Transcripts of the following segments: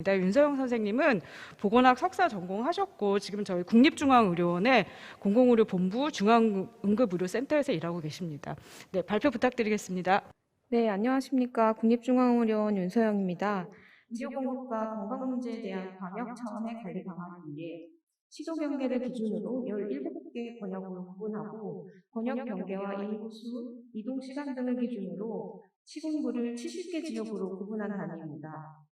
윤서영 선생님은 보건학 석사 전공하셨고 지금 저희 국립중앙의료원의 공공의료본부 중앙응급의료센터에서 일하고 계십니다. 네, 발표 부탁드리겠습니다. 네, 안녕하십니까. 국립중앙의료원 윤서영입니다. 의료 공급과 건강 문제에 대한 광역 차원의 관리 방안을 위해 시도 경계를 기준으로 17개 권역으로 구분하고 권역 경계와 인구수, 이동 시간 등을 기준으로 시군구를 70개 지역으로 구분한 단위입니다.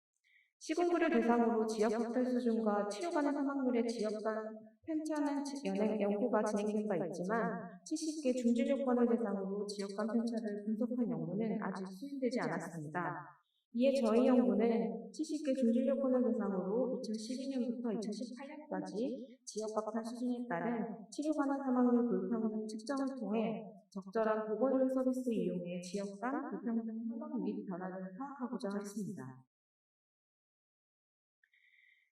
시군구를 대상으로 지역 박탈 수준과 치료 가능 사망률의 지역 간 편차는 연구가 진행된 바 있지만 70개 중질 요건을 대상으로 지역 간 편차를 분석한 연구는 아직 수행되지 않았습니다. 이에 저희 연구는 70개 중질 요건을 대상으로 2012년부터 2018년까지 지역 박탈 수준에 따른 치료 가능 사망률 불평등 측정을 통해 적절한 보건의료 서비스 이용의 지역 간 불평등 상황 및 변화를 파악하고자 했습니다.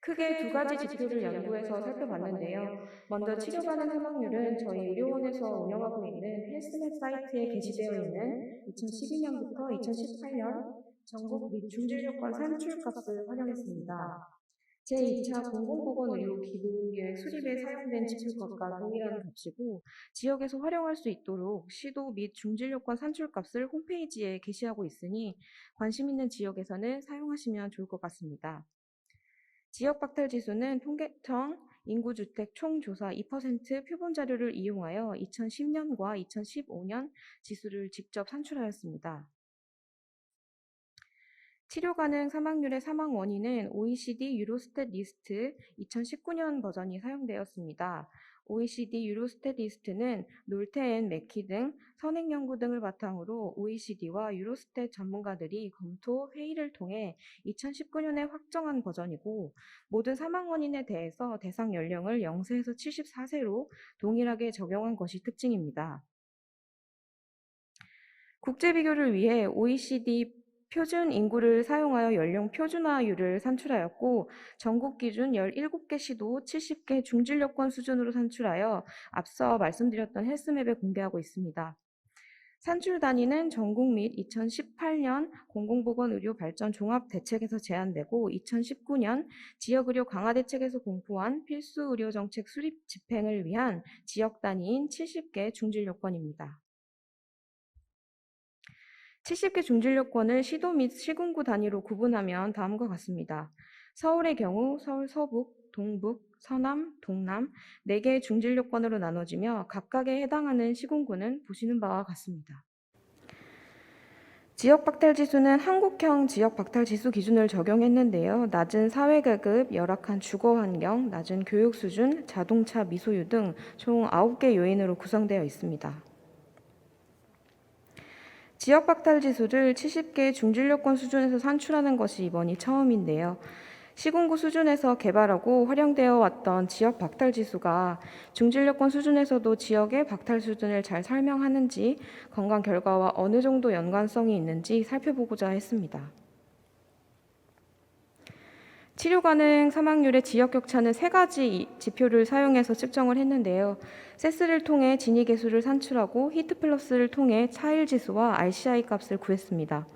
크게 두 가지 지표를 연구해서 살펴봤는데요. 먼저 치료 가능 사망률은 저희 의료원에서 운영하고 있는 헬스넷 사이트에 게시되어 있는 2012년부터 2018년 전국 및 중질 요건 산출값을 활용했습니다. 제2차 공공보건의료기본계획 수립에 사용된 지표값과 동일한 값이고 지역에서 활용할 수 있도록 시도 및 중질요건 산출값을 홈페이지에 게시하고 있으니 관심 있는 지역에서는 사용하시면 좋을 것 같습니다. 지역 박탈 지수는 통계청 인구주택 총조사 2% 표본 자료를 이용하여 2010년과 2015년 지수를 직접 산출하였습니다. 치료 가능 사망률의 사망 원인은 OECD 유로스탯 리스트 2019년 버전이 사용되었습니다. OECD 유로스탯 리스트는 놀테 앤 맥키 등 선행 연구 등을 바탕으로 OECD와 유로스탯 전문가들이 검토 회의를 통해 2019년에 확정한 버전이고 모든 사망 원인에 대해서 대상 연령을 0세에서 74세로 동일하게 적용한 것이 특징입니다. 국제 비교를 위해 OECD 표준 인구를 사용하여 연령 표준화율을 산출하였고 전국 기준 17개 시도 70개 중질 요건 수준으로 산출하여 앞서 말씀드렸던 헬스맵에 공개하고 있습니다. 산출 단위는 전국 및 2018년 공공보건의료 발전 종합대책에서 제안되고 2019년 지역의료 강화대책에서 공포한 필수의료정책 수립 집행을 위한 지역 단위인 70개 중질 요건입니다. 70개 중질 요건을 시도 및 시군구 단위로 구분하면 다음과 같습니다. 서울의 경우 서울 서북, 동북, 서남, 동남 4개의 중질 요건으로 나눠지며 각각에 해당하는 시군구는 보시는 바와 같습니다. 지역 박탈 지수는 한국형 지역 박탈 지수 기준을 적용했는데요. 낮은 사회계급, 열악한 주거 환경, 낮은 교육 수준, 자동차 미소유 등 총 9개 요인으로 구성되어 있습니다. 지역 박탈 지수를 70개 중질 요건 수준에서 산출하는 것이 이번이 처음인데요. 시군구 수준에서 개발하고 활용되어 왔던 지역 박탈 지수가 중질 요건 수준에서도 지역의 박탈 수준을 잘 설명하는지 건강 결과와 어느 정도 연관성이 있는지 살펴보고자 했습니다. 치료 가능 사망률의 지역 격차는 3가지 지표를 사용해서 측정을 했는데요. 세스를 통해 진위 계수를 산출하고 히트플러스를 통해 차일 지수와 RCI 값을 구했습니다.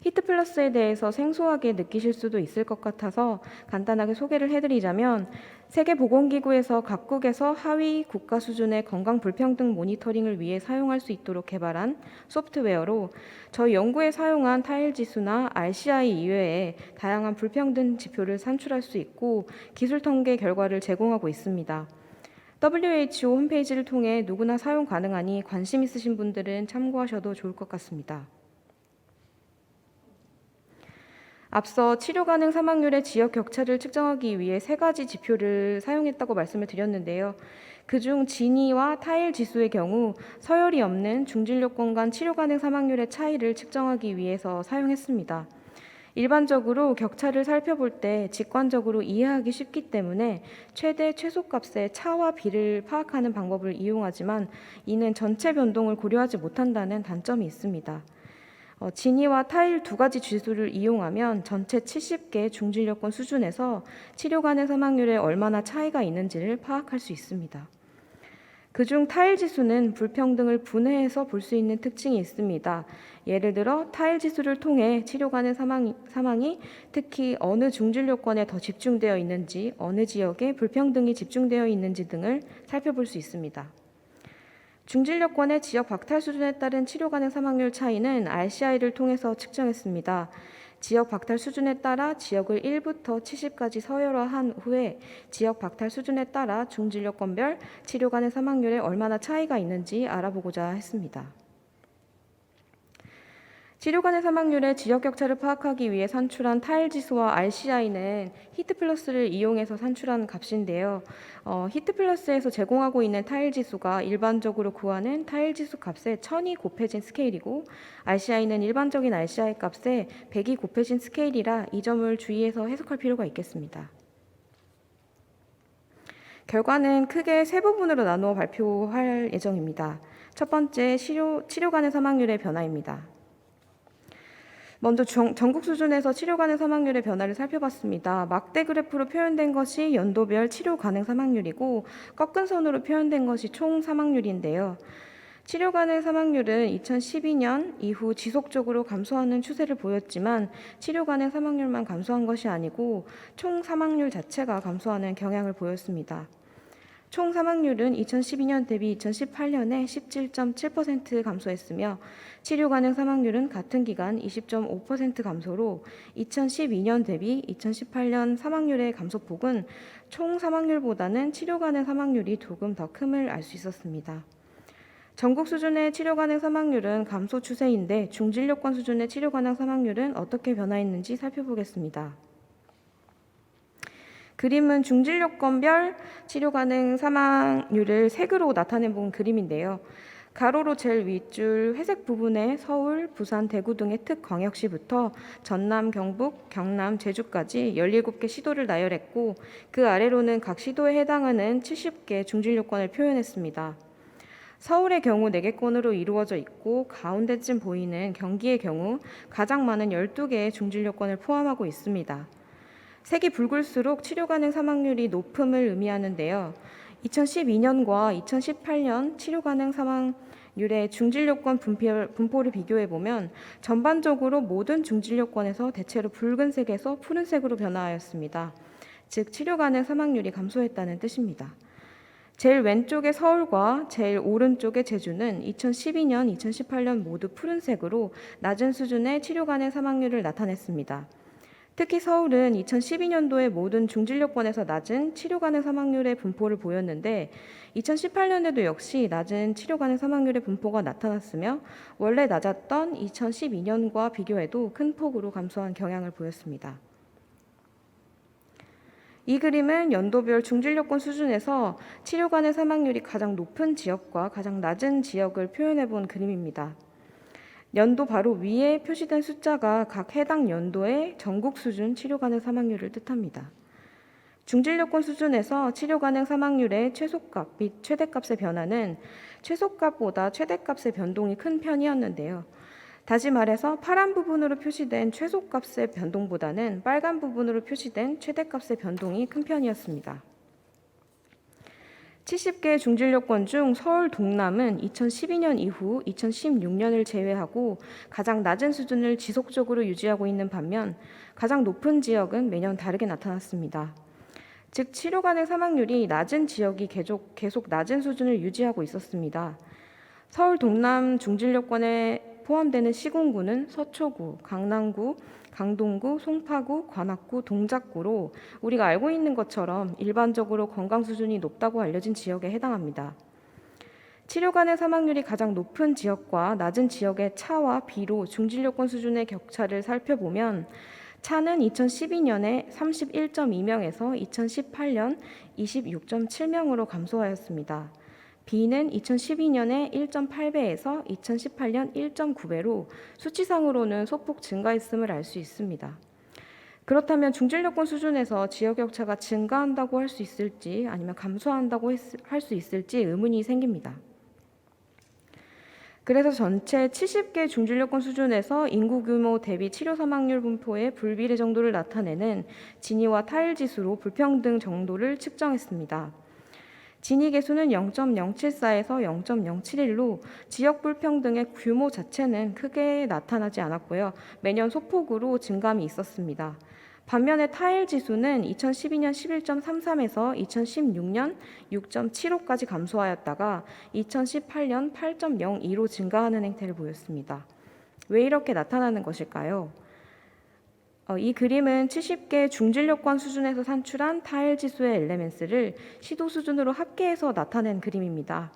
히트플러스에 대해서 생소하게 느끼실 수도 있을 것 같아서 간단하게 소개를 해드리자면 세계보건기구에서 각국에서 하위 국가 수준의 건강 불평등 모니터링을 위해 사용할 수 있도록 개발한 소프트웨어로 저희 연구에 사용한 타일 지수나 RCI 이외에 다양한 불평등 지표를 산출할 수 있고 기술 통계 결과를 제공하고 있습니다. WHO 홈페이지를 통해 누구나 사용 가능하니 관심 있으신 분들은 참고하셔도 좋을 것 같습니다. 앞서 치료 가능 사망률의 지역 격차를 측정하기 위해 3가지 지표를 사용했다고 말씀을 드렸는데요. 그중 진위와 타일 지수의 경우 서열이 없는 중질 요건 간 치료 가능 사망률의 차이를 측정하기 위해서 사용했습니다. 일반적으로 격차를 살펴볼 때 직관적으로 이해하기 쉽기 때문에 최대 최소값의 차와 비를 파악하는 방법을 이용하지만 이는 전체 변동을 고려하지 못한다는 단점이 있습니다. 진위와 타일 2가지 지수를 이용하면 전체 70개 중질 요건 수준에서 치료 가능 사망률에 얼마나 차이가 있는지를 파악할 수 있습니다. 그중 타일 지수는 불평등을 분해해서 볼 수 있는 특징이 있습니다. 예를 들어 타일 지수를 통해 치료 가능 사망이 특히 어느 중진료권에 더 집중되어 있는지, 어느 지역에 불평등이 집중되어 있는지 등을 살펴볼 수 있습니다. 중진료권의 지역 박탈 수준에 따른 치료 가능 사망률 차이는 RCI를 통해서 측정했습니다. 지역 박탈 수준에 따라 지역을 1부터 70까지 서열화한 후에 지역 박탈 수준에 따라 중진료권별 치료 가능 사망률에 얼마나 차이가 있는지 알아보고자 했습니다. 치료 간의 사망률의 지역 격차를 파악하기 위해 산출한 타일 지수와 RCI는 히트플러스를 이용해서 산출한 값인데요. 히트플러스에서 제공하고 있는 타일 지수가 일반적으로 구하는 타일 지수 값에 1000이 곱해진 스케일이고, RCI는 일반적인 RCI 값에 100이 곱해진 스케일이라 이 점을 주의해서 해석할 필요가 있겠습니다. 결과는 크게 세 부분으로 나누어 발표할 예정입니다. 첫 번째, 치료 간의 사망률의 변화입니다. 먼저 전국 수준에서 치료 가능 사망률의 변화를 살펴봤습니다. 막대 그래프로 표현된 것이 연도별 치료 가능 사망률이고, 꺾은 선으로 표현된 것이 총 사망률인데요. 치료 가능 사망률은 2012년 이후 지속적으로 감소하는 추세를 보였지만, 치료 가능 사망률만 감소한 것이 아니고 총 사망률 자체가 감소하는 경향을 보였습니다. 총 사망률은 2012년 대비 2018년에 17.7% 감소했으며, 치료 가능 사망률은 같은 기간 20.5% 감소로 2012년 대비 2018년 사망률의 감소폭은 총 사망률보다는 치료 가능 사망률이 조금 더 큼을 알 수 있었습니다. 전국 수준의 치료 가능 사망률은 감소 추세인데, 중진료권 수준의 치료 가능 사망률은 어떻게 변화했는지 살펴보겠습니다. 그림은 중진료권별 치료 가능 사망률을 색으로 나타내 본 그림인데요. 가로로 제일 윗줄 회색 부분에 서울, 부산, 대구 등의 특광역시부터 전남, 경북, 경남, 제주까지 17개 시도를 나열했고, 그 아래로는 각 시도에 해당하는 70개 중진료권을 표현했습니다. 서울의 경우 4개권으로 이루어져 있고, 가운데쯤 보이는 경기의 경우 가장 많은 12개의 중진료권을 포함하고 있습니다. 색이 붉을수록 치료 가능 사망률이 높음을 의미하는데요. 2012년과 2018년 치료 가능 사망률의 중진료권 분포를 비교해 보면 전반적으로 모든 중진료권에서 대체로 붉은색에서 푸른색으로 변화하였습니다. 즉, 치료 가능 사망률이 감소했다는 뜻입니다. 제일 왼쪽의 서울과 제일 오른쪽의 제주는 2012년, 2018년 모두 푸른색으로 낮은 수준의 치료 가능 사망률을 나타냈습니다. 특히 서울은 2012년도에 모든 중진료권에서 낮은 치료 가능 사망률의 분포를 보였는데, 2018년에도 역시 낮은 치료 가능 사망률의 분포가 나타났으며, 원래 낮았던 2012년과 비교해도 큰 폭으로 감소한 경향을 보였습니다. 이 그림은 연도별 중진료권 수준에서 치료 가능 사망률이 가장 높은 지역과 가장 낮은 지역을 표현해 본 그림입니다. 연도 바로 위에 표시된 숫자가 각 해당 연도의 전국 수준 치료 가능 사망률을 뜻합니다. 중진료권 수준에서 치료 가능 사망률의 최소값 및 최대값의 변화는 최소값보다 최대값의 변동이 큰 편이었는데요. 다시 말해서 파란 부분으로 표시된 최소값의 변동보다는 빨간 부분으로 표시된 최대값의 변동이 큰 편이었습니다. 70개 중진료권 중 서울 동남은 2012년 이후 2016년을 제외하고 가장 낮은 수준을 지속적으로 유지하고 있는 반면, 가장 높은 지역은 매년 다르게 나타났습니다. 즉, 치료 가능 사망률이 낮은 지역이 계속 낮은 수준을 유지하고 있었습니다. 서울 동남 중진료권에 포함되는 시군구는 서초구, 강남구, 강동구, 송파구, 관악구, 동작구로 우리가 알고 있는 것처럼 일반적으로 건강 수준이 높다고 알려진 지역에 해당합니다. 치료 가능 사망률이 가장 높은 지역과 낮은 지역의 차와 비로 중진료권 수준의 격차를 살펴보면, 차는 2012년에 31.2명에서 2018년 26.7명으로 감소하였습니다. B는 2012년에 1.8배에서 2018년 1.9배로 수치상으로는 소폭 증가했음을 알 수 있습니다. 그렇다면 중진료권 수준에서 지역 격차가 증가한다고 할 수 있을지, 아니면 감소한다고 할 수 있을지 의문이 생깁니다. 그래서 전체 70개 중진료권 수준에서 인구 규모 대비 치료 사망률 분포의 불비례 정도를 나타내는 지니와 타일 지수로 불평등 정도를 측정했습니다. 지니계수는 0.074에서 0.071로 지역 불평등의 규모 자체는 크게 나타나지 않았고요. 매년 소폭으로 증감이 있었습니다. 반면에 타일 지수는 2012년 11.33에서 2016년 6.75까지 감소하였다가 2018년 8.02로 증가하는 행태를 보였습니다. 왜 이렇게 나타나는 것일까요? 이 그림은 70개 중진력권 수준에서 산출한 타일 지수의 엘레멘스를 시도 수준으로 합계해서 나타낸 그림입니다.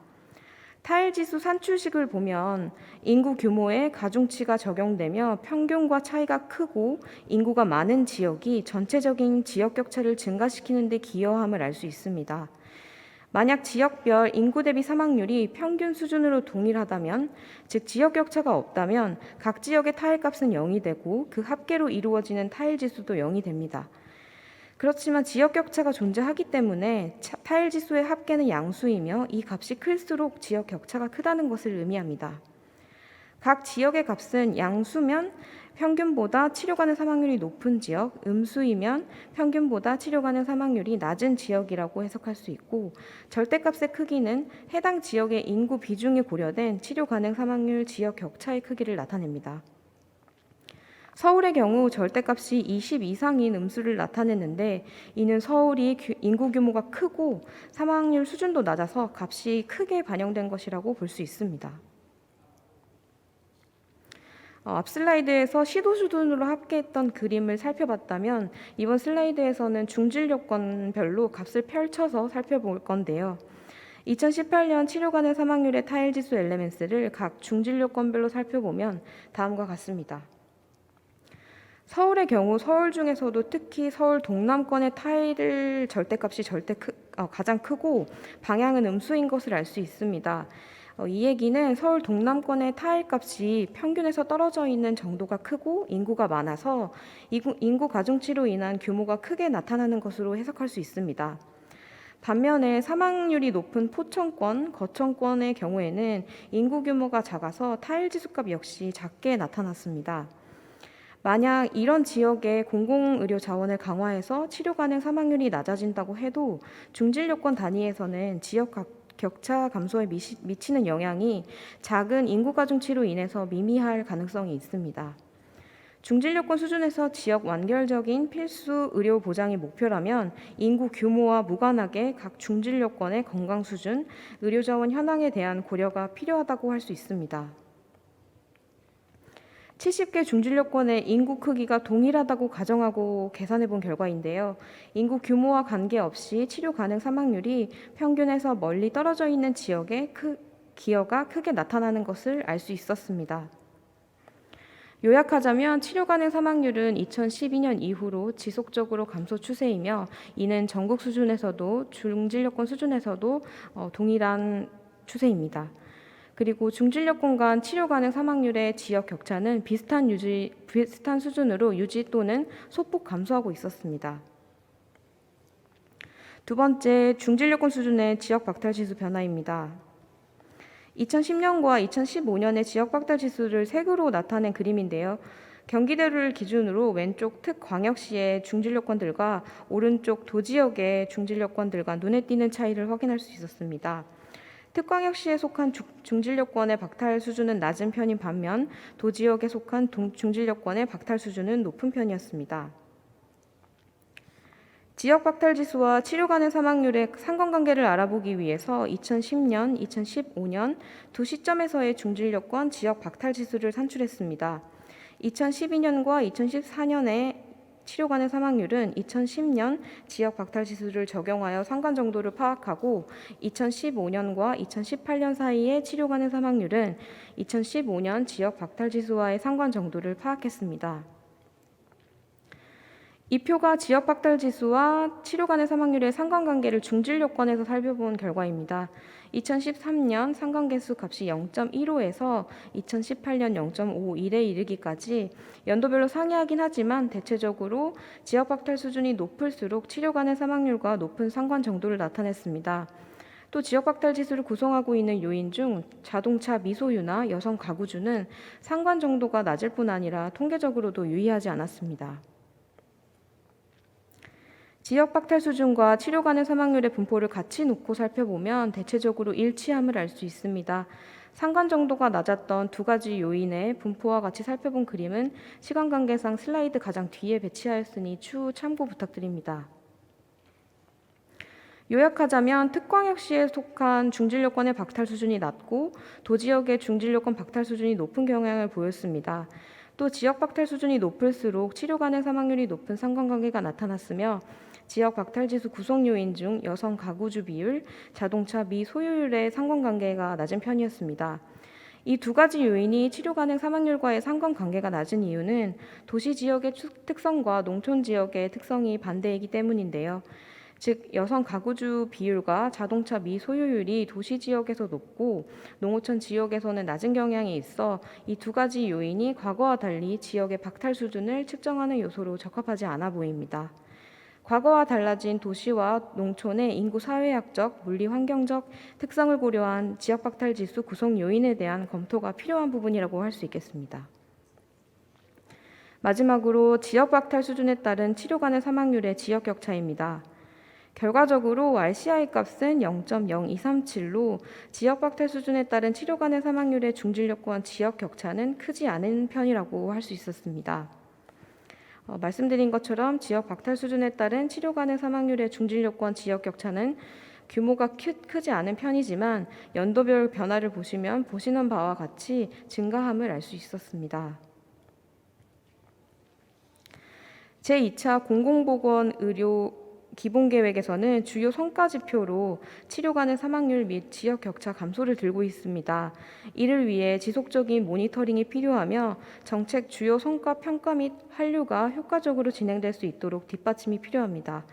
타일 지수 산출식을 보면 인구 규모에 가중치가 적용되며 평균과 차이가 크고 인구가 많은 지역이 전체적인 지역 격차를 증가시키는 데 기여함을 알 수 있습니다. 만약 지역별 인구 대비 사망률이 평균 수준으로 동일하다면, 즉 지역 격차가 없다면 각 지역의 타일 값은 0이 되고 그 합계로 이루어지는 타일 지수도 0이 됩니다. 그렇지만 지역 격차가 존재하기 때문에 타일 지수의 합계는 양수이며 이 값이 클수록 지역 격차가 크다는 것을 의미합니다. 각 지역의 값은 양수면 평균보다 치료 가능 사망률이 높은 지역, 음수이면 평균보다 치료 가능 사망률이 낮은 지역이라고 해석할 수 있고, 절대값의 크기는 해당 지역의 인구 비중이 고려된 치료 가능 사망률 지역 격차의 크기를 나타냅니다. 서울의 경우 절대값이 20 이상인 음수를 나타냈는데, 이는 서울이 인구 규모가 크고 사망률 수준도 낮아서 값이 크게 반영된 것이라고 볼 수 있습니다. 앞 슬라이드에서 시도 수준으로 합계했던 그림을 살펴봤다면, 이번 슬라이드에서는 중진료권별로 값을 펼쳐서 살펴볼 건데요. 2018년 치료 가능 사망률의 타일 지수 엘레멘스를 각 중진료권별로 살펴보면 다음과 같습니다. 서울의 경우 서울 중에서도 특히 서울 동남권의 타일 절대값이 가장 크고 방향은 음수인 것을 알 수 있습니다. 이 얘기는 서울 동남권의 타일 값이 평균에서 떨어져 있는 정도가 크고 인구가 많아서 인구 가중치로 인한 규모가 크게 나타나는 것으로 해석할 수 있습니다. 반면에 사망률이 높은 포천권, 거천권의 경우에는 인구 규모가 작아서 타일 지수값 역시 작게 나타났습니다. 만약 이런 지역의 공공의료 자원을 강화해서 치료 가능 사망률이 낮아진다고 해도 중진료권 단위에서는 지역 격차 감소에 미치는 영향이 작은 인구 가중치로 인해서 미미할 가능성이 있습니다. 중진료권 수준에서 지역 완결적인 필수 의료 보장이 목표라면 인구 규모와 무관하게 각 중진료권의 건강 수준, 의료 자원 현황에 대한 고려가 필요하다고 할 수 있습니다. 70개 중진료권의 인구 크기가 동일하다고 가정하고 계산해 본 결과인데요. 인구 규모와 관계없이 치료 가능 사망률이 평균에서 멀리 떨어져 있는 지역에 기여가 크게 나타나는 것을 알 수 있었습니다. 요약하자면 치료 가능 사망률은 2012년 이후로 지속적으로 감소 추세이며, 이는 전국 수준에서도 중진료권 수준에서도 동일한 추세입니다. 그리고 중진료권 간 치료 가능 사망률의 지역 격차는 비슷한 수준으로 유지 또는 소폭 감소하고 있었습니다. 두 번째, 중진료권 수준의 지역 박탈 지수 변화입니다. 2010년과 2015년의 지역 박탈 지수를 색으로 나타낸 그림인데요. 경기도를 기준으로 왼쪽 특광역시의 중진료권들과 오른쪽 도지역의 중진료권들과 눈에 띄는 차이를 확인할 수 있었습니다. 특광역시에 속한 중진료권의 박탈 수준은 낮은 편인 반면 도지역에 속한 중진료권의 박탈 수준은 높은 편이었습니다. 지역 박탈 지수와 치료 가능 사망률의 상관관계를 알아보기 위해서 2010년, 2015년 두 시점에서의 중진료권 지역 박탈 지수를 산출했습니다. 2012년과 2014년의 치료 가능 사망률은 2010년 지역 박탈 지수를 적용하여 상관 정도를 파악하고, 2015년과 2018년 사이의 치료 가능 사망률은 2015년 지역 박탈 지수와의 상관 정도를 파악했습니다. 이 표가 지역 박탈 지수와 치료 가능 사망률의 상관관계를 중진료권에서 살펴본 결과입니다. 2013년 상관계수 값이 0.15에서 2018년 0.51에 이르기까지 연도별로 상이하긴 하지만 대체적으로 지역 박탈 수준이 높을수록 치료 가능 사망률과 높은 상관 정도를 나타냈습니다. 또 지역 박탈 지수를 구성하고 있는 요인 중 자동차 미소유나 여성 가구주는 상관 정도가 낮을 뿐 아니라 통계적으로도 유의하지 않았습니다. 지역 박탈 수준과 치료 가능 사망률의 분포를 같이 놓고 살펴보면 대체적으로 일치함을 알 수 있습니다. 상관 정도가 낮았던 두 가지 요인의 분포와 같이 살펴본 그림은 시간 관계상 슬라이드 가장 뒤에 배치하였으니 추후 참고 부탁드립니다. 요약하자면 특광역시에 속한 중진료권의 박탈 수준이 낮고 도지역의 중진료권 박탈 수준이 높은 경향을 보였습니다. 또 지역 박탈 수준이 높을수록 치료 가능 사망률이 높은 상관관계가 나타났으며 지역 박탈 지수 구성 요인 중 여성 가구주 비율, 자동차 미소유율의 상관관계가 낮은 편이었습니다. 이 두 가지 요인이 치료 가능 사망률과의 상관관계가 낮은 이유는 도시 지역의 특성과 농촌 지역의 특성이 반대이기 때문인데요. 즉 여성 가구주 비율과 자동차 미소유율이 도시 지역에서 높고 농어촌 지역에서는 낮은 경향이 있어 이 두 가지 요인이 과거와 달리 지역의 박탈 수준을 측정하는 요소로 적합하지 않아 보입니다. 과거와 달라진 도시와 농촌의 인구 사회학적, 물리 환경적 특성을 고려한 지역 박탈 지수 구성 요인에 대한 검토가 필요한 부분이라고 할 수 있겠습니다. 마지막으로 지역 박탈 수준에 따른 치료 가능 사망률의 지역 격차입니다. 결과적으로 RCI 값은 0.0237로 지역 박탈 수준에 따른 치료 가능 사망률의 중진료권 지역 격차는 크지 않은 편이라고 할 수 있었습니다. 말씀드린 것처럼 지역 박탈 수준에 따른 치료 가능 사망률의 중진료권 지역 격차는 규모가 크지 않은 편이지만 연도별 변화를 보시면 보시는 바와 같이 증가함을 알 수 있었습니다. 제2차 공공보건의료 기본계획에서는 주요 성과지표로 치료 가능 사망률 및 지역 격차 감소를 들고 있습니다. 이를 위해 지속적인 모니터링이 필요하며 정책 주요 성과 평가 및 한류가 효과적으로 진행될 수 있도록 뒷받침이 필요합니다.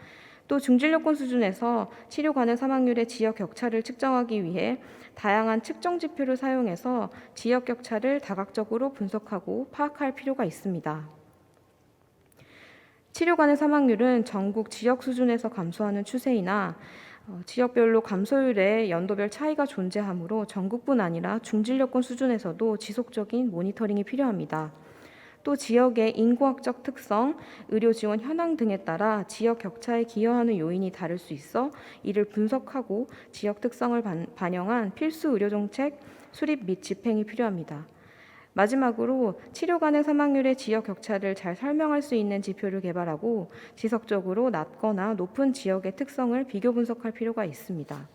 또 중진료권 수준에서 치료 가능 사망률의 지역 격차를 측정하기 위해 다양한 측정 지표를 사용해서 지역 격차를 다각적으로 분석하고 파악할 필요가 있습니다. 치료 가능 사망률은 전국 지역 수준에서 감소하는 추세이나 지역별로 감소율의 연도별 차이가 존재하므로 전국뿐 아니라 중진료권 수준에서도 지속적인 모니터링이 필요합니다. 또 지역의 인구학적 특성, 의료 지원 현황 등에 따라 지역 격차에 기여하는 요인이 다를 수 있어 이를 분석하고 지역 특성을 반영한 필수 의료 정책 수립 및 집행이 필요합니다. 마지막으로 치료 가능 사망률의 지역 격차를 잘 설명할 수 있는 지표를 개발하고 지속적으로 낮거나 높은 지역의 특성을 비교 분석할 필요가 있습니다.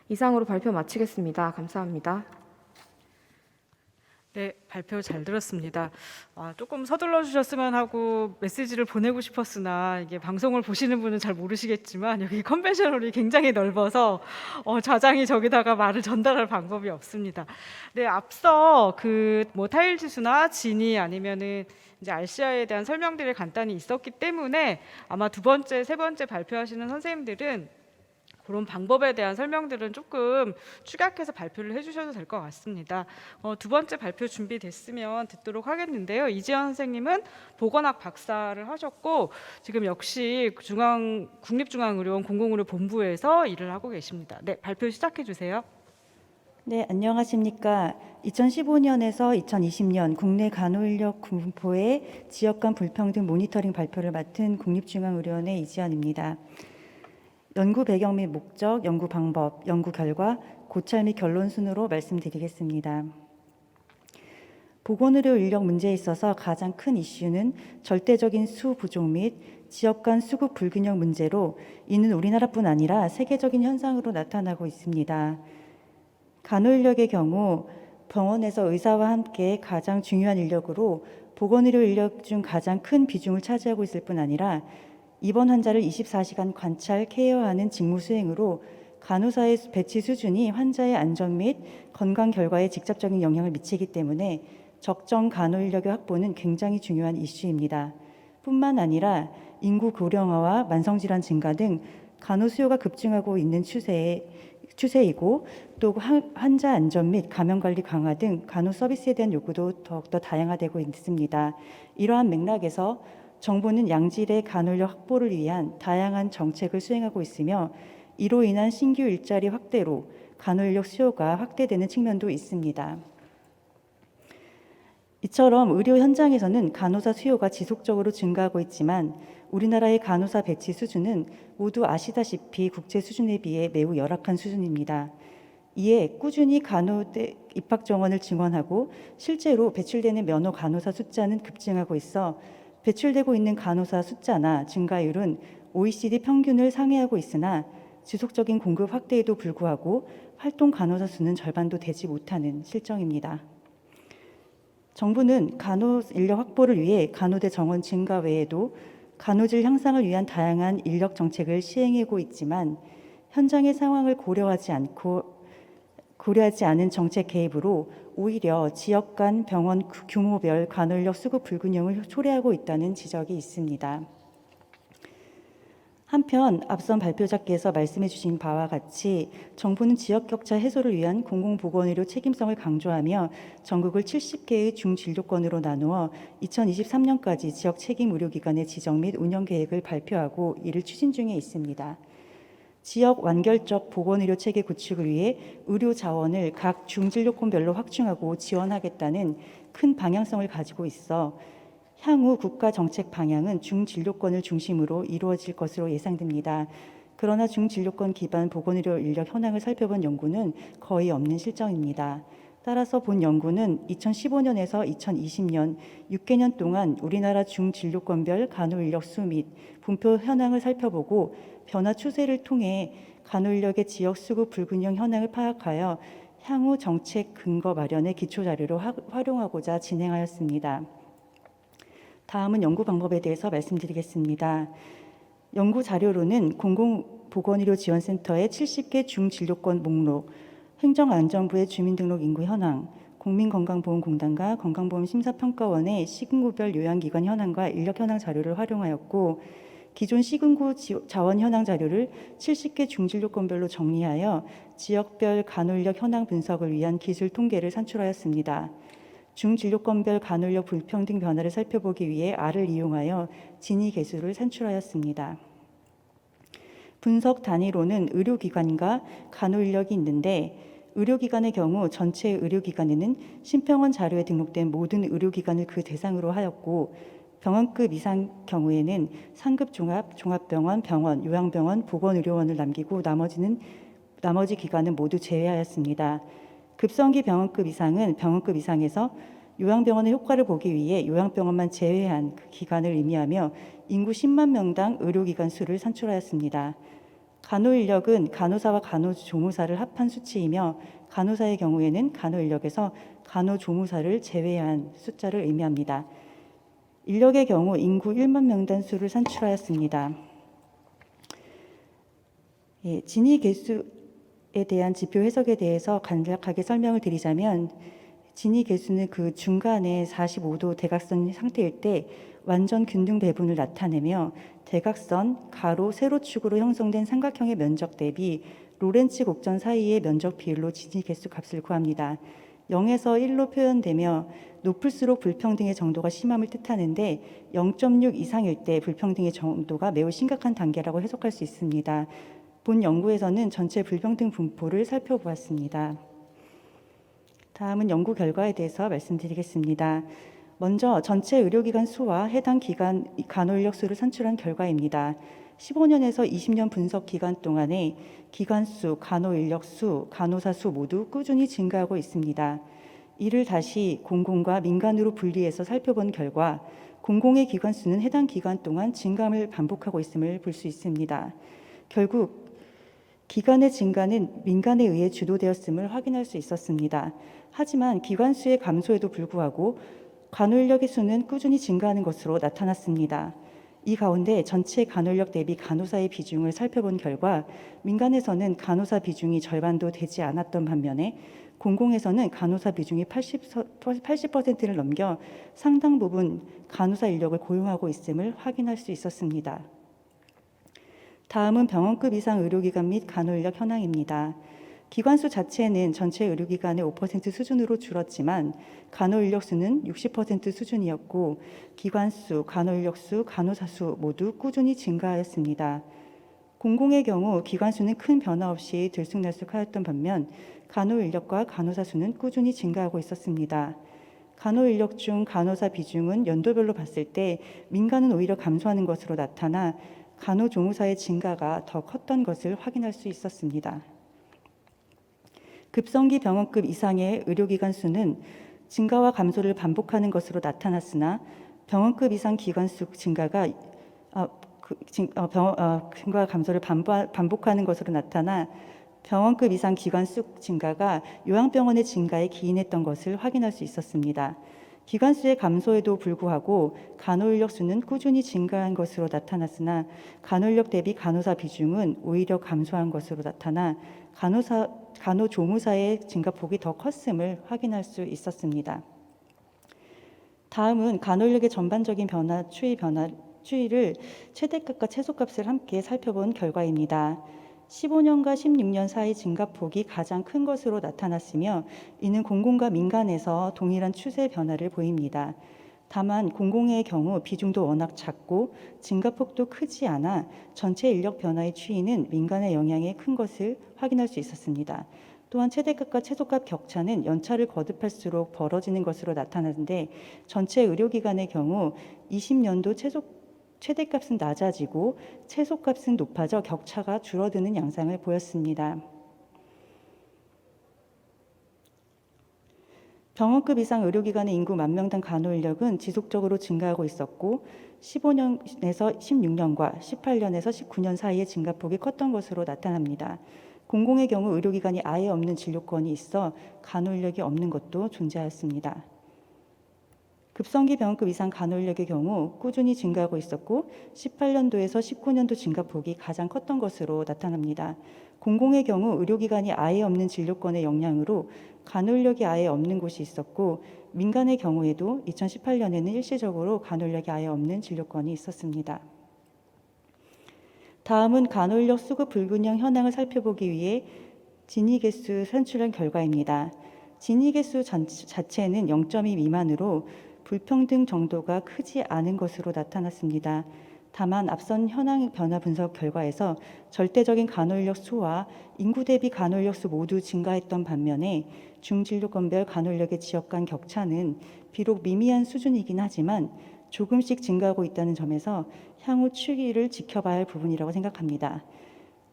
이상으로 발표 마치겠습니다. 감사합니다. 네, 발표 잘 들었습니다. 조금 서둘러 주셨으면 하고 메시지를 보내고 싶었으나 이게 방송을 보시는 분은 잘 모르시겠지만 여기 컨벤션홀이 굉장히 넓어서 좌장이 저기다가 말을 전달할 방법이 없습니다. 네, 앞서 그 뭐 타일 지수나 진위 아니면은 이제 RCI에 대한 설명들이 간단히 있었기 때문에 아마 두 번째, 세 번째 발표하시는 선생님들은 그런 방법에 대한 설명들은 조금 축약해서 발표를 해주셔도 될 것 같습니다. 두 번째 발표 준비됐으면 듣도록 하겠는데요. 이지연 선생님은 보건학 박사를 하셨고 지금 역시 국립중앙의료원 공공의료본부에서 일을 하고 계십니다. 네, 발표 시작해 주세요. 네, 안녕하십니까. 2015년에서 2020년 국내 간호인력 분포의 지역 간 불평등 모니터링 발표를 맡은 국립중앙의료원의 이지연입니다. 연구 배경 및 목적, 연구 방법, 연구 결과, 고찰 및 결론 순으로 말씀드리겠습니다. 보건의료 인력 문제에 있어서 가장 큰 이슈는 절대적인 수 부족 및 지역 간 수급 불균형 문제로 이는 우리나라뿐 아니라 세계적인 현상으로 나타나고 있습니다. 간호인력의 경우 병원에서 의사와 함께 가장 중요한 인력으로 보건의료 인력 중 가장 큰 비중을 차지하고 있을 뿐 아니라 입원 환자를 24시간 관찰, 케어하는 직무 수행으로 간호사의 배치 수준이 환자의 안전 및 건강 결과에 직접적인 영향을 미치기 때문에 적정 간호 인력의 확보는 굉장히 중요한 이슈입니다. 뿐만 아니라 인구 고령화와 만성질환 증가 등 간호 수요가 급증하고 있는 추세이고 또 환자 안전 및 감염 관리 강화 등 간호 서비스에 대한 요구도 더욱더 다양화되고 있습니다. 이러한 맥락에서 정부는 양질의 간호인력 확보를 위한 다양한 정책을 수행하고 있으며 이로 인한 신규 일자리 확대로 간호인력 수요가 확대되는 측면도 있습니다. 이처럼 의료 현장에서는 간호사 수요가 지속적으로 증가하고 있지만 우리나라의 간호사 배치 수준은 모두 아시다시피 국제 수준에 비해 매우 열악한 수준입니다. 이에 꾸준히 간호대 입학 정원을 증원하고 실제로 배출되는 면허 간호사 숫자는 급증하고 있어 배출되고 있는 간호사 숫자나 증가율은 OECD 평균을 상회하고 있으나 지속적인 공급 확대에도 불구하고 활동 간호사 수는 절반도 되지 못하는 실정입니다. 정부는 간호 인력 확보를 위해 간호대 정원 증가 외에도 간호질 향상을 위한 다양한 인력 정책을 시행하고 있지만 현장의 상황을 고려하지 않은 정책 개입으로 오히려 지역 간 병원 규모별 간호 인력 수급 불균형을 초래하고 있다는 지적이 있습니다. 한편 앞선 발표자께서 말씀해 주신 바와 같이 정부는 지역 격차 해소를 위한 공공보건의료 책임성을 강조하며 전국을 70개의 중진료권으로 나누어 2023년까지 지역 책임 의료기관의 지정 및 운영 계획을 발표하고 이를 추진 중에 있습니다. 지역 완결적 보건의료 체계 구축을 위해 의료 자원을 각 중진료권별로 확충하고 지원하겠다는 큰 방향성을 가지고 있어 향후 국가 정책 방향은 중진료권을 중심으로 이루어질 것으로 예상됩니다. 그러나 중진료권 기반 보건의료 인력 현황을 살펴본 연구는 거의 없는 실정입니다. 따라서 본 연구는 2015년에서 2020년 6개년 동안 우리나라 중진료권별 간호 인력 수 및 분포 현황을 살펴보고 변화 추세를 통해 간호 인력의 지역 수급 불균형 현황을 파악하여 향후 정책 근거 마련의 기초 자료로 활용하고자 진행하였습니다. 다음은 연구 방법에 대해서 말씀드리겠습니다. 연구 자료로는 공공보건의료지원센터의 70개 중진료권 목록, 행정안전부의 주민등록 인구 현황, 국민건강보험공단과 건강보험심사평가원의 시군구별 요양기관 현황과 인력 현황 자료를 활용하였고 기존 시군구 자원 현황 자료를 70개 중진료권별로 정리하여 지역별 간호인력 현황 분석을 위한 기술 통계를 산출하였습니다. 중진료권별 간호인력 불평등 변화를 살펴보기 위해 R을 이용하여 진위 계수를 산출하였습니다. 분석 단위로는 의료기관과 간호인력이 있는데 의료기관의 경우 전체 의료기관에는 심평원 자료에 등록된 모든 의료기관을 그 대상으로 하였고 병원급 이상 경우에는 상급 종합병원, 병원, 요양병원, 보건의료원을 남기고 나머지 기관은 모두 제외하였습니다. 급성기 병원급 이상은 병원급 이상에서 요양병원의 효과를 보기 위해 요양병원만 제외한 그 기관을 의미하며 인구 10만 명당 의료기관 수를 산출하였습니다. 간호인력은 간호사와 간호조무사를 합한 수치이며 간호사의 경우에는 간호인력에서 간호조무사를 제외한 숫자를 의미합니다. 인력의 경우 인구 1만 명당 수를 산출하였습니다. 진위 개수에 대한 지표 해석에 대해서 간략하게 설명을 드리자면 진위 개수는 그 중간에 45도 대각선 상태일 때 완전 균등 배분을 나타내며 대각선, 가로, 세로축으로 형성된 삼각형의 면적 대비 로렌츠 곡선 사이의 면적 비율로 진위 개수 값을 구합니다. 0에서 1로 표현되며 높을수록 불평등의 정도가 심함을 뜻하는데 0.6 이상일 때 불평등의 정도가 매우 심각한 단계라고 해석할 수 있습니다. 본 연구에서는 전체 불평등 분포를 살펴보았습니다. 다음은 연구 결과에 대해서 말씀드리겠습니다. 먼저 전체 의료기관 수와 해당 기관 간호인력 수를 산출한 결과입니다. 15년에서 20년 분석 기간 동안에 기관 수, 간호인력 수, 간호사 수 모두 꾸준히 증가하고 있습니다. 이를 다시 공공과 민간으로 분리해서 살펴본 결과 공공의 기관 수는 해당 기간 동안 증감을 반복하고 있음을 볼 수 있습니다. 결국 기관의 증가는 민간에 의해 주도되었음을 확인할 수 있었습니다. 하지만 기관 수의 감소에도 불구하고 간호인력의 수는 꾸준히 증가하는 것으로 나타났습니다. 이 가운데 전체 간호인력 대비 간호사의 비중을 살펴본 결과 민간에서는 간호사 비중이 절반도 되지 않았던 반면에 공공에서는 간호사 비중이 80%를 넘겨 상당 부분 간호사 인력을 고용하고 있음을 확인할 수 있었습니다. 다음은 병원급 이상 의료기관 및 간호인력 현황입니다. 기관수 자체는 전체 의료기관의 5% 수준으로 줄었지만 간호인력 수는 60% 수준이었고 기관수, 간호인력 수, 간호사 수 모두 꾸준히 증가하였습니다. 공공의 경우 기관수는 큰 변화 없이 들쑥날쑥하였던 반면 간호인력과 간호사 수는 꾸준히 증가하고 있었습니다. 간호 인력 중 간호사 비중은 연도별로 봤을 때 민간은 오히려 감소하는 것으로 나타나 간호조무사의 증가가 더 컸던 것을 확인할 수 있었습니다. 급성기 병원급 이상의 의료기관 수는 증가와 감소를 반복하는 것으로 나타났으나 병원급 이상 기관 수 증가가 증가와 감소를 반복하는 것으로 나타나 병원급 이상 기관 수 증가가 요양병원의 증가에 기인했던 것을 확인할 수 있었습니다. 기관 수의 감소에도 불구하고 간호인력 수는 꾸준히 증가한 것으로 나타났으나 간호인력 대비 간호사 비중은 오히려 감소한 것으로 나타나 간호조무사의 증가폭이 더 컸음을 확인할 수 있었습니다. 다음은 간호인력의 전반적인 추이를 최대값과 최소값을 함께 살펴본 결과입니다. 15년과 16년 사이 증가폭이 가장 큰 것으로 나타났으며 이는 공공과 민간에서 동일한 추세 변화를 보입니다. 다만 공공의 경우 비중도 워낙 작고 증가폭도 크지 않아 전체 인력 변화의 추이는 민간의 영향이 큰 것을 확인할 수 있었습니다. 또한 최대값과 최소값 격차는 연차를 거듭할수록 벌어지는 것으로 나타나는데 전체 의료기관의 경우 20년도 최대값은 낮아지고 최소값은 높아져 격차가 줄어드는 양상을 보였습니다. 병원급 이상 의료기관의 인구 10,000명당 간호인력은 지속적으로 증가하고 있었고 15년에서 16년과 18년에서 19년 사이의 증가폭이 컸던 것으로 나타납니다. 공공의 경우 의료기관이 아예 없는 진료권이 있어 간호인력이 없는 것도 존재하였습니다. 급성기 병원급 이상 간호인력의 경우 꾸준히 증가하고 있었고 18년도에서 19년도 증가폭이 가장 컸던 것으로 나타납니다. 공공의 경우 의료기관이 아예 없는 진료권의 영향으로 간호인력이 아예 없는 곳이 있었고 민간의 경우에도 2018년에는 일시적으로 간호인력이 아예 없는 진료권이 있었습니다. 다음은 간호인력 수급 불균형 현황을 살펴보기 위해 진위 개수 산출한 결과입니다. 진위 개수 자체는 0.2 미만으로 불평등 정도가 크지 않은 것으로 나타났습니다. 다만 앞선 현황 변화 분석 결과에서 절대적인 간호인력 수와 인구 대비 간호인력 수 모두 증가했던 반면에 중진료권별 간호인력의 지역 간 격차는 비록 미미한 수준이긴 하지만 조금씩 증가하고 있다는 점에서 향후 추이를 지켜봐야 할 부분이라고 생각합니다.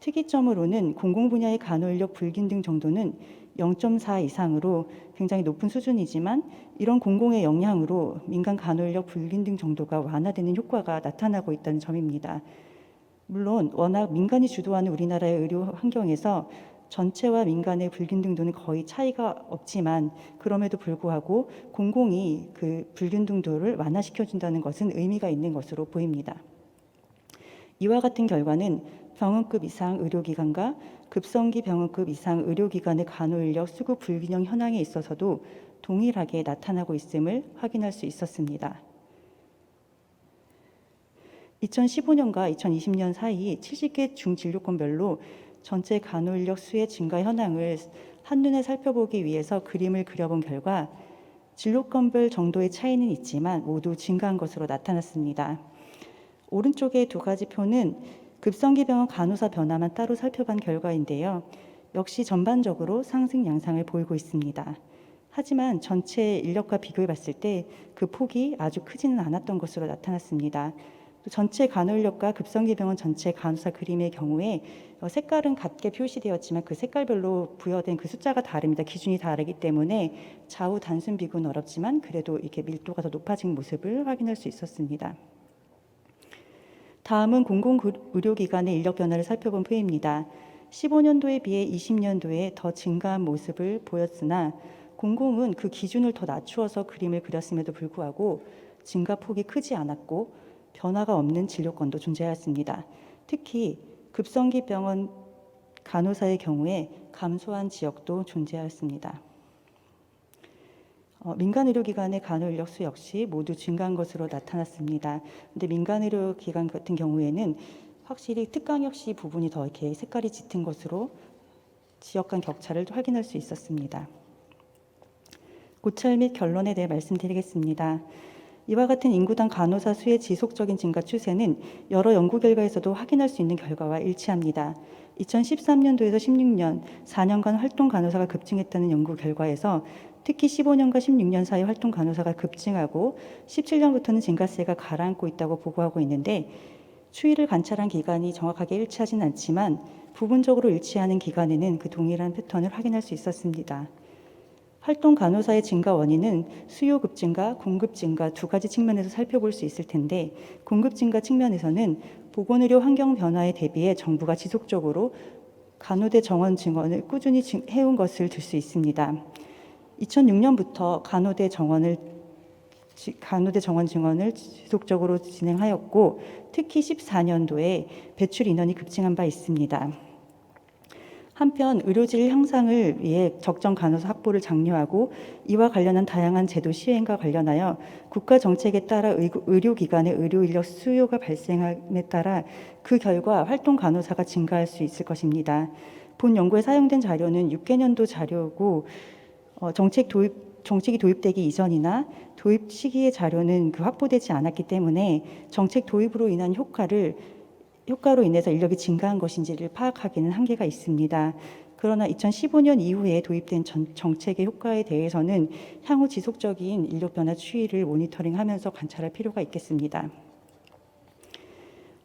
특이점으로는 공공분야의 간호인력 불균등 정도는 0.4 이상으로 굉장히 높은 수준이지만 이런 공공의 영향으로 민간 간호인력 불균등 정도가 완화되는 효과가 나타나고 있다는 점입니다. 물론 워낙 민간이 주도하는 우리나라의 의료 환경에서 전체와 민간의 불균등도는 거의 차이가 없지만 그럼에도 불구하고 공공이 그 불균등도를 완화시켜준다는 것은 의미가 있는 것으로 보입니다. 이와 같은 결과는 병원급 이상 의료기관과 급성기 병원급 이상 의료기관의 간호인력 수급 불균형 현황에 있어서도 동일하게 나타나고 있음을 확인할 수 있었습니다. 2015년과 2020년 사이 70개 중진료권별로 전체 간호인력 수의 증가 현황을 한눈에 살펴보기 위해서 그림을 그려본 결과 진료권별 정도의 차이는 있지만 모두 증가한 것으로 나타났습니다. 오른쪽의 두 가지 표는 급성기 병원 간호사 변화만 따로 살펴본 결과인데요. 역시 전반적으로 상승 양상을 보이고 있습니다. 하지만 전체 인력과 비교해 봤을 때 그 폭이 아주 크지는 않았던 것으로 나타났습니다. 또 전체 간호인력과 급성기 병원 전체 간호사 그림의 경우에 색깔은 같게 표시되었지만 그 색깔별로 부여된 그 숫자가 다릅니다. 기준이 다르기 때문에 좌우 단순 비교는 어렵지만 그래도 이렇게 밀도가 더 높아진 모습을 확인할 수 있었습니다. 다음은 공공의료기관의 인력 변화를 살펴본 표입니다. 15년도에 비해 20년도에 더 증가한 모습을 보였으나 공공은 그 기준을 더 낮추어서 그림을 그렸음에도 불구하고 증가폭이 크지 않았고 변화가 없는 진료권도 존재하였습니다. 특히 급성기 병원 간호사의 경우에 감소한 지역도 존재하였습니다. 민간의료기관의 간호인력 수 역시 모두 증가한 것으로 나타났습니다. 그런데 민간의료기관 같은 경우에는 확실히 특강역시 부분이 더 이렇게 색깔이 짙은 것으로 지역 간 격차를 확인할 수 있었습니다. 고찰 및 결론에 대해 말씀드리겠습니다. 이와 같은 인구당 간호사 수의 지속적인 증가 추세는 여러 연구 결과에서도 확인할 수 있는 결과와 일치합니다. 2013년도에서 16년 4년간 활동 간호사가 급증했다는 연구 결과에서 특히 15년과 16년 사이 활동 간호사가 급증하고 17년부터는 증가세가 가라앉고 있다고 보고하고 있는데 추이를 관찰한 기간이 정확하게 일치하진 않지만 부분적으로 일치하는 기간에는 그 동일한 패턴을 확인할 수 있었습니다. 활동 간호사의 증가 원인은 수요 급증과 공급 증가 두 가지 측면에서 살펴볼 수 있을 텐데 공급 증가 측면에서는 보건의료 환경 변화에 대비해 정부가 지속적으로 간호대 정원 증원을 꾸준히 해온 것을 들 수 있습니다. 2006년부터 간호대 정원 증원을 지속적으로 진행하였고 특히 14년도에 배출 인원이 급증한 바 있습니다. 한편 의료질 향상을 위해 적정 간호사 확보를 장려하고 이와 관련한 다양한 제도 시행과 관련하여 국가 정책에 따라 의료기관의 의료 인력 수요가 발생함에 따라 그 결과 활동 간호사가 증가할 수 있을 것입니다. 본 연구에 사용된 자료는 6개년도 자료고 정책이 도입되기 이전이나 도입 시기의 자료는 확보되지 않았기 때문에 정책 도입으로 인한 효과로 인해서 인력이 증가한 것인지를 파악하기는 한계가 있습니다. 그러나 2015년 이후에 도입된 정책의 효과에 대해서는 향후 지속적인 인력 변화 추이를 모니터링하면서 관찰할 필요가 있겠습니다.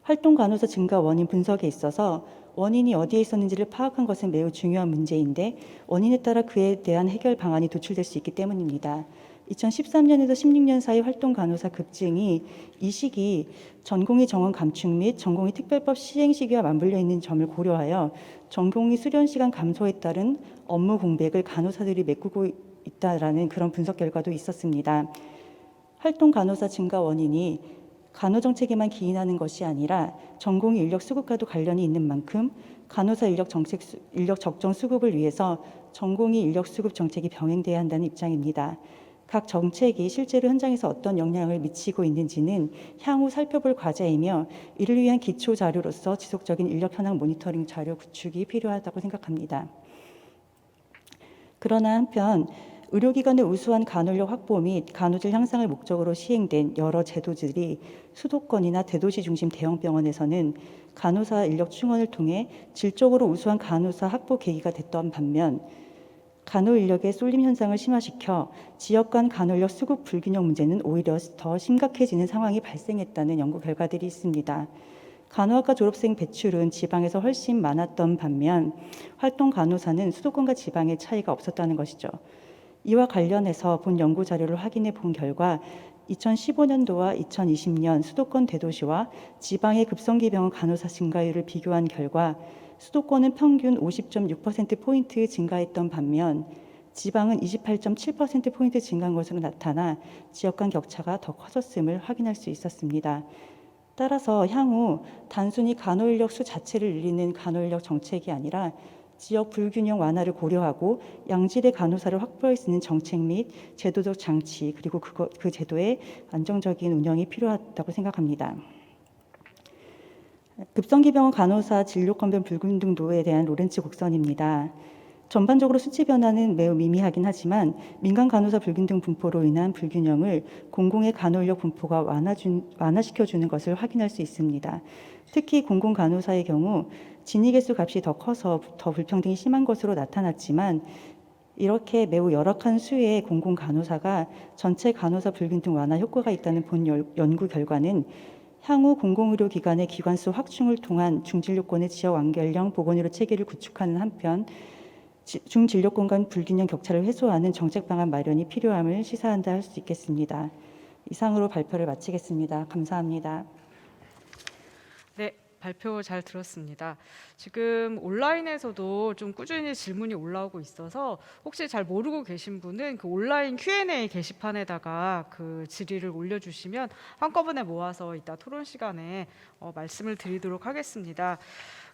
활동 간호사 증가 원인 분석에 있어서 원인이 어디에 있었는지를 파악한 것은 매우 중요한 문제인데 원인에 따라 그에 대한 해결 방안이 도출될 수 있기 때문입니다. 2013년에서 16년 사이 활동 간호사 급증이 이 시기 전공의 정원 감축 및 전공의 특별법 시행 시기와 맞물려 있는 점을 고려하여 전공의 수련 시간 감소에 따른 업무 공백을 간호사들이 메꾸고 있다라는 그런 분석 결과도 있었습니다. 활동 간호사 증가 원인이 간호정책에만 기인하는 것이 아니라 전공의 인력 수급과도 관련이 있는 만큼 간호사 인력 적정 수급을 위해서 전공의 인력 수급 정책이 병행돼야 한다는 입장입니다. 각 정책이 실제로 현장에서 어떤 영향을 미치고 있는지는 향후 살펴볼 과제이며 이를 위한 기초 자료로서 지속적인 인력 현황 모니터링 자료 구축이 필요하다고 생각합니다. 그러나 한편 의료기관의 우수한 간호력 확보 및 간호질 향상을 목적으로 시행된 여러 제도들이 수도권이나 대도시 중심 대형 병원에서는 간호사 인력 충원을 통해 질적으로 우수한 간호사 확보 계기가 됐던 반면 간호 인력의 쏠림 현상을 심화시켜 지역 간 간호인력 수급 불균형 문제는 오히려 더 심각해지는 상황이 발생했다는 연구 결과들이 있습니다. 간호학과 졸업생 배출은 지방에서 훨씬 많았던 반면 활동 간호사는 수도권과 지방의 차이가 없었다는 것이죠. 이와 관련해서 본 연구 자료를 확인해 본 결과 2015년도와 2020년 수도권 대도시와 지방의 급성기 병원 간호사 증가율을 비교한 결과 수도권은 평균 50.6%포인트 증가했던 반면 지방은 28.7%포인트 증가한 것으로 나타나 지역 간 격차가 더 커졌음을 확인할 수 있었습니다. 따라서 향후 단순히 간호인력 수 자체를 늘리는 간호인력 정책이 아니라 지역 불균형 완화를 고려하고 양질의 간호사를 확보할 수 있는 정책 및 제도적 장치 그리고 그 제도의 안정적인 운영이 필요하다고 생각합니다. 급성기병원 간호사 진료권별 불균등도에 대한 로렌츠 곡선입니다. 전반적으로 수치 변화는 매우 미미하긴 하지만 민간 간호사 불균등 분포로 인한 불균형을 공공의 간호인력 분포가 완화시켜주는 것을 확인할 수 있습니다. 특히 공공 간호사의 경우 진위 개수 값이 더 커서 더 불평등이 심한 것으로 나타났지만 이렇게 매우 열악한 수의 공공 간호사가 전체 간호사 불균등 완화 효과가 있다는 본 연구 결과는 향후 공공의료기관의 기관수 확충을 통한 중진료권의 지역 완결형 보건의료 체계를 구축하는 한편 중진료권 간 불균형 격차를 해소하는 정책 방안 마련이 필요함을 시사한다 할 수 있겠습니다. 이상으로 발표를 마치겠습니다. 감사합니다. 네, 발표 잘 들었습니다. 지금 온라인에서도 좀 꾸준히 질문이 올라오고 있어서 혹시 잘 모르고 계신 분은 그 온라인 Q&A 게시판에다가 그 질의를 올려주시면 한꺼번에 모아서 이따 토론 시간에 말씀을 드리도록 하겠습니다.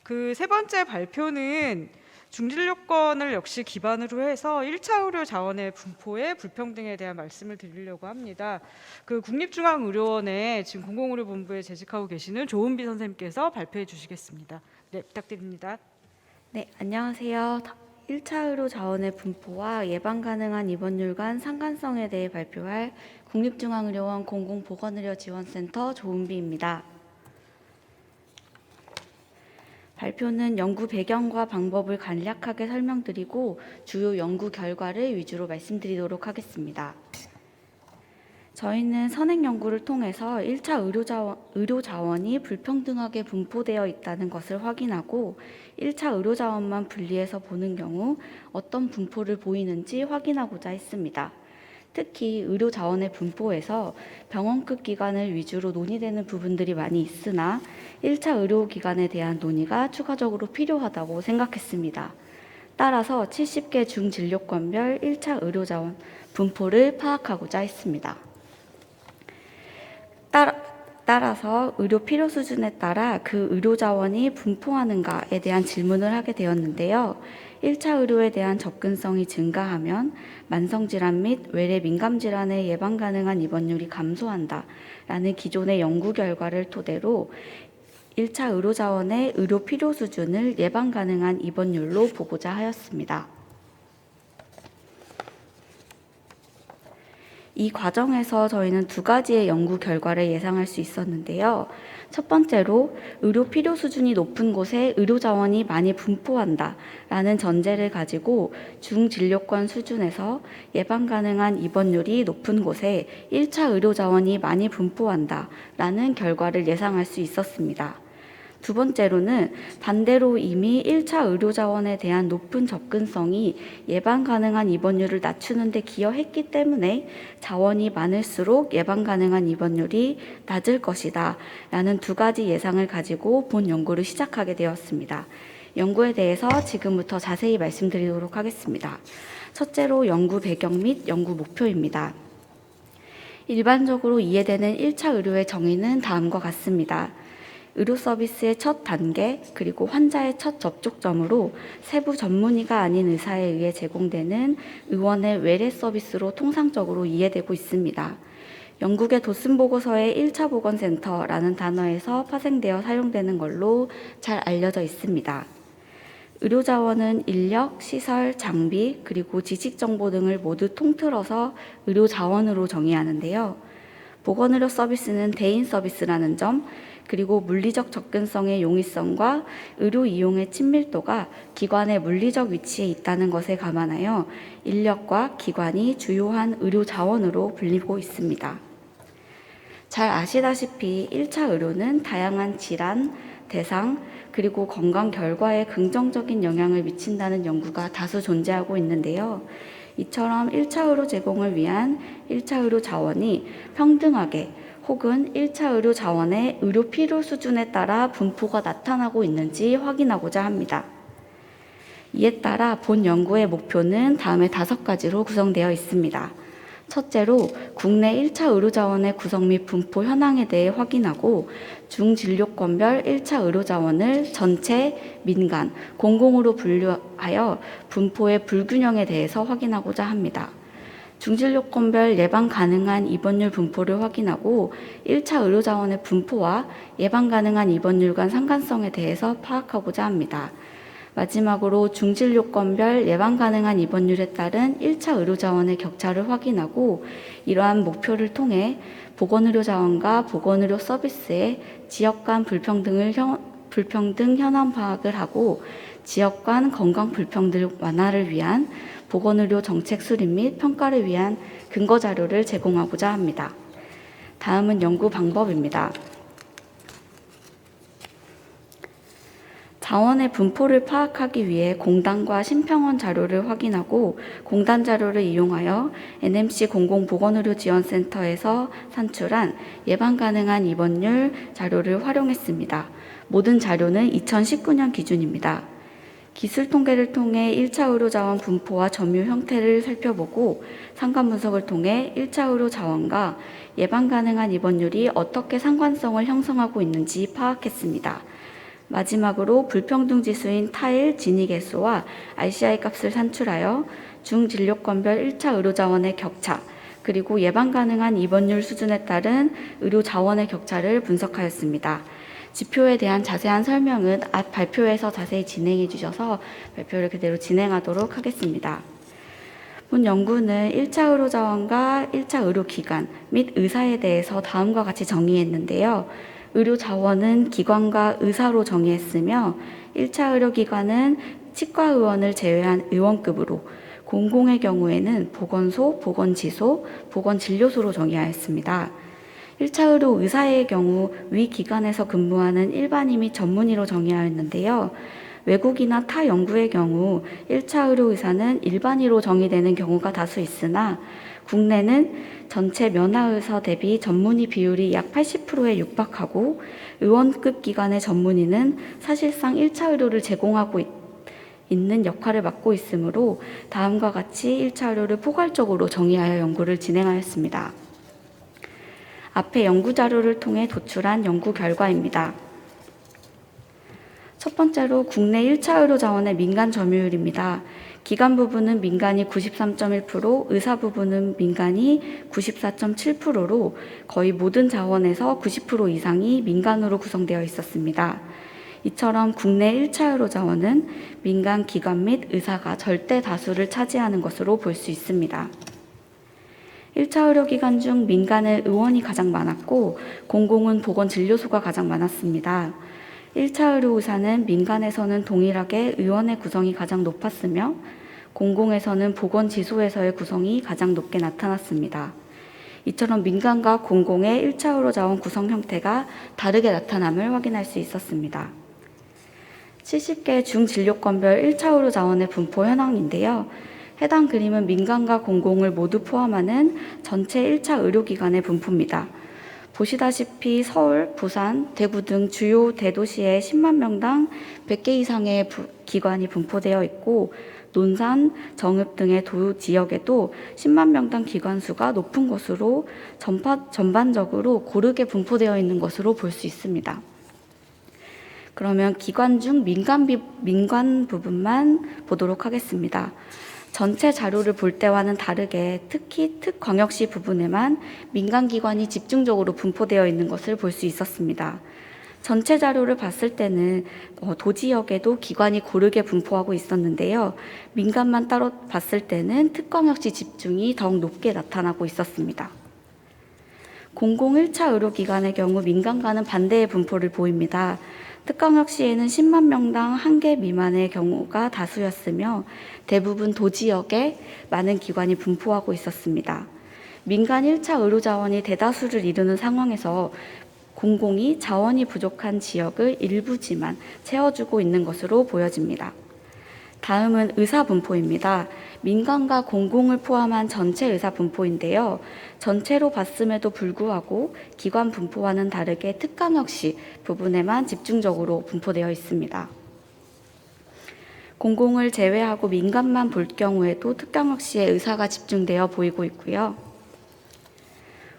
그 세 번째 발표는 중진료권을 역시 기반으로 해서 1차 의료 자원의 분포의 불평등에 대한 말씀을 드리려고 합니다. 그 국립중앙의료원에 지금 공공의료본부에 재직하고 계시는 조은비 선생님께서 발표해 주시겠습니다. 네, 부탁드립니다. 네, 안녕하세요. 1차 의료 자원의 분포와 예방 가능한 입원율 간 상관성에 대해 발표할 국립중앙의료원 공공보건의료지원센터 조은비입니다. 발표는 연구 배경과 방법을 간략하게 설명드리고 주요 연구 결과를 위주로 말씀드리도록 하겠습니다. 저희는 선행 연구를 통해서 1차 의료 자원이 불평등하게 분포되어 있다는 것을 확인하고 1차 의료 자원만 분리해서 보는 경우 어떤 분포를 보이는지 확인하고자 했습니다. 특히 의료 자원의 분포에서 병원급 기관을 위주로 논의되는 부분들이 많이 있으나 1차 의료기관에 대한 논의가 추가적으로 필요하다고 생각했습니다. 따라서 70개 중진료권별 1차 의료 자원 분포를 파악하고자 했습니다. 따라서 의료 필요 수준에 따라 그 의료 자원이 분포하는가에 대한 질문을 하게 되었는데요. 1차 의료에 대한 접근성이 증가하면 만성질환 및 외래 민감질환의 예방 가능한 입원율이 감소한다라는 기존의 연구 결과를 토대로 1차 의료 자원의 의료 필요 수준을 예방 가능한 입원율로 보고자 하였습니다. 이 과정에서 저희는 두 가지의 연구 결과를 예상할 수 있었는데요. 첫 번째로 의료 필요 수준이 높은 곳에 의료 자원이 많이 분포한다라는 전제를 가지고 중진료권 수준에서 예방 가능한 입원율이 높은 곳에 1차 의료 자원이 많이 분포한다라는 결과를 예상할 수 있었습니다. 두 번째로는 반대로 이미 1차 의료 자원에 대한 높은 접근성이 예방 가능한 입원율을 낮추는 데 기여했기 때문에 자원이 많을수록 예방 가능한 입원율이 낮을 것이다 라는 두 가지 예상을 가지고 본 연구를 시작하게 되었습니다. 연구에 대해서 지금부터 자세히 말씀드리도록 하겠습니다. 첫째로 연구 배경 및 연구 목표입니다. 일반적으로 이해되는 1차 의료의 정의는 다음과 같습니다. 의료 서비스의 첫 단계 그리고 환자의 첫 접촉점으로 세부 전문의가 아닌 의사에 의해 제공되는 의원의 외래 서비스로 통상적으로 이해되고 있습니다. 영국의 도슨 보고서의 1차 보건센터라는 단어에서 파생되어 사용되는 걸로 잘 알려져 있습니다. 의료 자원은 인력, 시설, 장비, 그리고 지식 정보 등을 모두 통틀어서 의료 자원으로 정의하는데요. 보건의료 서비스는 대인 서비스라는 점, 그리고 물리적 접근성의 용이성과 의료 이용의 친밀도가 기관의 물리적 위치에 있다는 것에 감안하여 인력과 기관이 주요한 의료 자원으로 불리고 있습니다. 잘 아시다시피 1차 의료는 다양한 질환, 대상, 그리고 건강 결과에 긍정적인 영향을 미친다는 연구가 다수 존재하고 있는데요. 이처럼 1차 의료 제공을 위한 1차 의료 자원이 평등하게 혹은 1차 의료 자원의 의료 필요 수준에 따라 분포가 나타나고 있는지 확인하고자 합니다. 이에 따라 본 연구의 목표는 다음의 5가지로 구성되어 있습니다. 첫째로 국내 1차 의료 자원의 구성 및 분포 현황에 대해 확인하고 중진료권별 1차 의료 자원을 전체, 민간, 공공으로 분류하여 분포의 불균형에 대해서 확인하고자 합니다. 중진료권별 예방 가능한 입원율 분포를 확인하고 1차 의료 자원의 분포와 예방 가능한 입원율 간 상관성에 대해서 파악하고자 합니다. 마지막으로 중진료권별 예방 가능한 입원율에 따른 1차 의료 자원의 격차를 확인하고 이러한 목표를 통해 보건의료 자원과 보건의료 서비스의 지역 간 불평등 현황 파악을 하고 지역 간 건강 불평등 완화를 위한 보건의료 정책 수립 및 평가를 위한 근거 자료를 제공하고자 합니다. 다음은 연구 방법입니다. 자원의 분포를 파악하기 위해 공단과 심평원 자료를 확인하고 공단 자료를 이용하여 NMC 공공보건의료지원센터에서 산출한 예방 가능한 입원율 자료를 활용했습니다. 모든 자료는 2019년 기준입니다. 기술 통계를 통해 1차 의료 자원 분포와 점유 형태를 살펴보고 상관 분석을 통해 1차 의료 자원과 예방 가능한 입원율이 어떻게 상관성을 형성하고 있는지 파악했습니다. 마지막으로 불평등 지수인 타일, 진위계수와 RCI 값을 산출하여 중진료권별 1차 의료 자원의 격차, 그리고 예방 가능한 입원율 수준에 따른 의료 자원의 격차를 분석하였습니다. 지표에 대한 자세한 설명은 앞 발표에서 자세히 진행해 주셔서 발표를 그대로 진행하도록 하겠습니다. 본 연구는 1차 의료 자원과 1차 의료 기관 및 의사에 대해서 다음과 같이 정의했는데요. 의료 자원은 기관과 의사로 정의했으며 1차 의료기관은 치과의원을 제외한 의원급으로, 공공의 경우에는 보건소, 보건지소, 보건진료소로 정의하였습니다. 1차 의료 의사의 경우 위 기관에서 근무하는 일반인 및 전문의로 정의하였는데요. 외국이나 타 연구의 경우 1차 의료 의사는 일반의로 정의되는 경우가 다수 있으나 국내는 전체 면화의사 대비 전문의 비율이 약 80%에 육박하고 의원급 기관의 전문의는 사실상 1차 의료를 제공하고 있는 역할을 맡고 있으므로 다음과 같이 1차 의료를 포괄적으로 정의하여 연구를 진행하였습니다. 앞에 연구 자료를 통해 도출한 연구 결과입니다. 첫 번째로 국내 1차 의료 자원의 민간 점유율입니다. 기관 부분은 민간이 93.1%, 의사 부분은 민간이 94.7%로 거의 모든 자원에서 90% 이상이 민간으로 구성되어 있었습니다. 이처럼 국내 1차 의료 자원은 민간 기관 및 의사가 절대 다수를 차지하는 것으로 볼 수 있습니다. 1차 의료기관 중 민간은 의원이 가장 많았고 공공은 보건진료소가 가장 많았습니다. 1차 의료의사는 민간에서는 동일하게 의원의 구성이 가장 높았으며 공공에서는 보건지소에서의 구성이 가장 높게 나타났습니다. 이처럼 민간과 공공의 1차 의료자원 구성 형태가 다르게 나타남을 확인할 수 있었습니다. 70개 중진료권별 1차 의료자원의 분포 현황인데요. 해당 그림은 민간과 공공을 모두 포함하는 전체 1차 의료기관의 분포입니다. 보시다시피 서울, 부산, 대구 등 주요 대도시에 10만 명당 100개 이상의 기관이 분포되어 있고 논산, 정읍 등의 도지역에도 10만 명당 기관 수가 높은 것으로 전반적으로 고르게 분포되어 있는 것으로 볼 수 있습니다. 그러면 기관 중 민간 부분만 보도록 하겠습니다. 전체 자료를 볼 때와는 다르게 특히 특광역시 부분에만 민간기관이 집중적으로 분포되어 있는 것을 볼 수 있었습니다. 전체 자료를 봤을 때는 도지역에도 기관이 고르게 분포하고 있었는데요. 민간만 따로 봤을 때는 특광역시 집중이 더욱 높게 나타나고 있었습니다. 공공 1차 의료기관의 경우 민간과는 반대의 분포를 보입니다. 특광역시에는 10만 명당 1개 미만의 경우가 다수였으며 대부분 도지역에 많은 기관이 분포하고 있었습니다. 민간 1차 의료자원이 대다수를 이루는 상황에서 공공이 자원이 부족한 지역을 일부지만 채워주고 있는 것으로 보여집니다. 다음은 의사 분포입니다. 민간과 공공을 포함한 전체 의사 분포인데요. 전체로 봤음에도 불구하고 기관 분포와는 다르게 특광역시 부분에만 집중적으로 분포되어 있습니다. 공공을 제외하고 민간만 볼 경우에도 특광역시에 의사가 집중되어 보이고 있고요.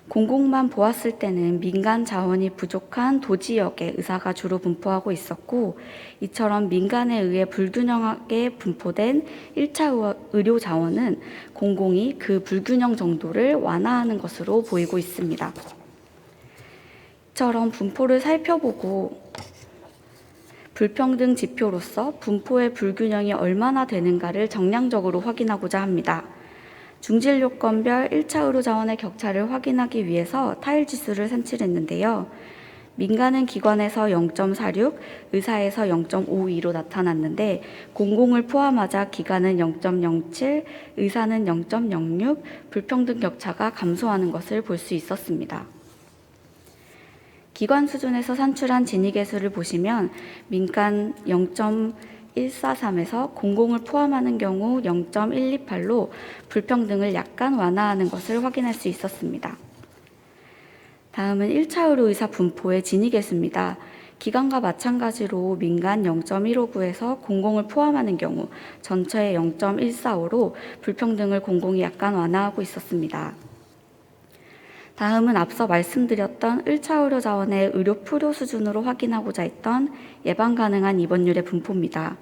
공공만 보았을 때는 민간 자원이 부족한 도지역에 의사가 주로 분포하고 있었고 이처럼 민간에 의해 불균형하게 분포된 1차 의료 자원은 공공이 그 불균형 정도를 완화하는 것으로 보이고 있습니다. 이처럼 분포를 살펴보고 불평등 지표로서 분포의 불균형이 얼마나 되는가를 정량적으로 확인하고자 합니다. 중진료권별 1차 의료 자원의 격차를 확인하기 위해서 타일 지수를 산출했는데요. 민간은 기관에서 0.46, 의사에서 0.52로 나타났는데 공공을 포함하자 기관은 0.07, 의사는 0.06, 불평등 격차가 감소하는 것을 볼 수 있었습니다. 기관 수준에서 산출한 진위계수를 보시면 민간 0.143에서 공공을 포함하는 경우 0.128로 불평등을 약간 완화하는 것을 확인할 수 있었습니다. 다음은 1차 의료의사 분포의 진위계수입니다. 기관과 마찬가지로 민간 0.159에서 공공을 포함하는 경우 전체의 0.145로 불평등을 공공이 약간 완화하고 있었습니다. 다음은 앞서 말씀드렸던 1차 의료 자원의 의료 풀효 수준으로 확인하고자 했던 예방 가능한 입원율의 분포입니다.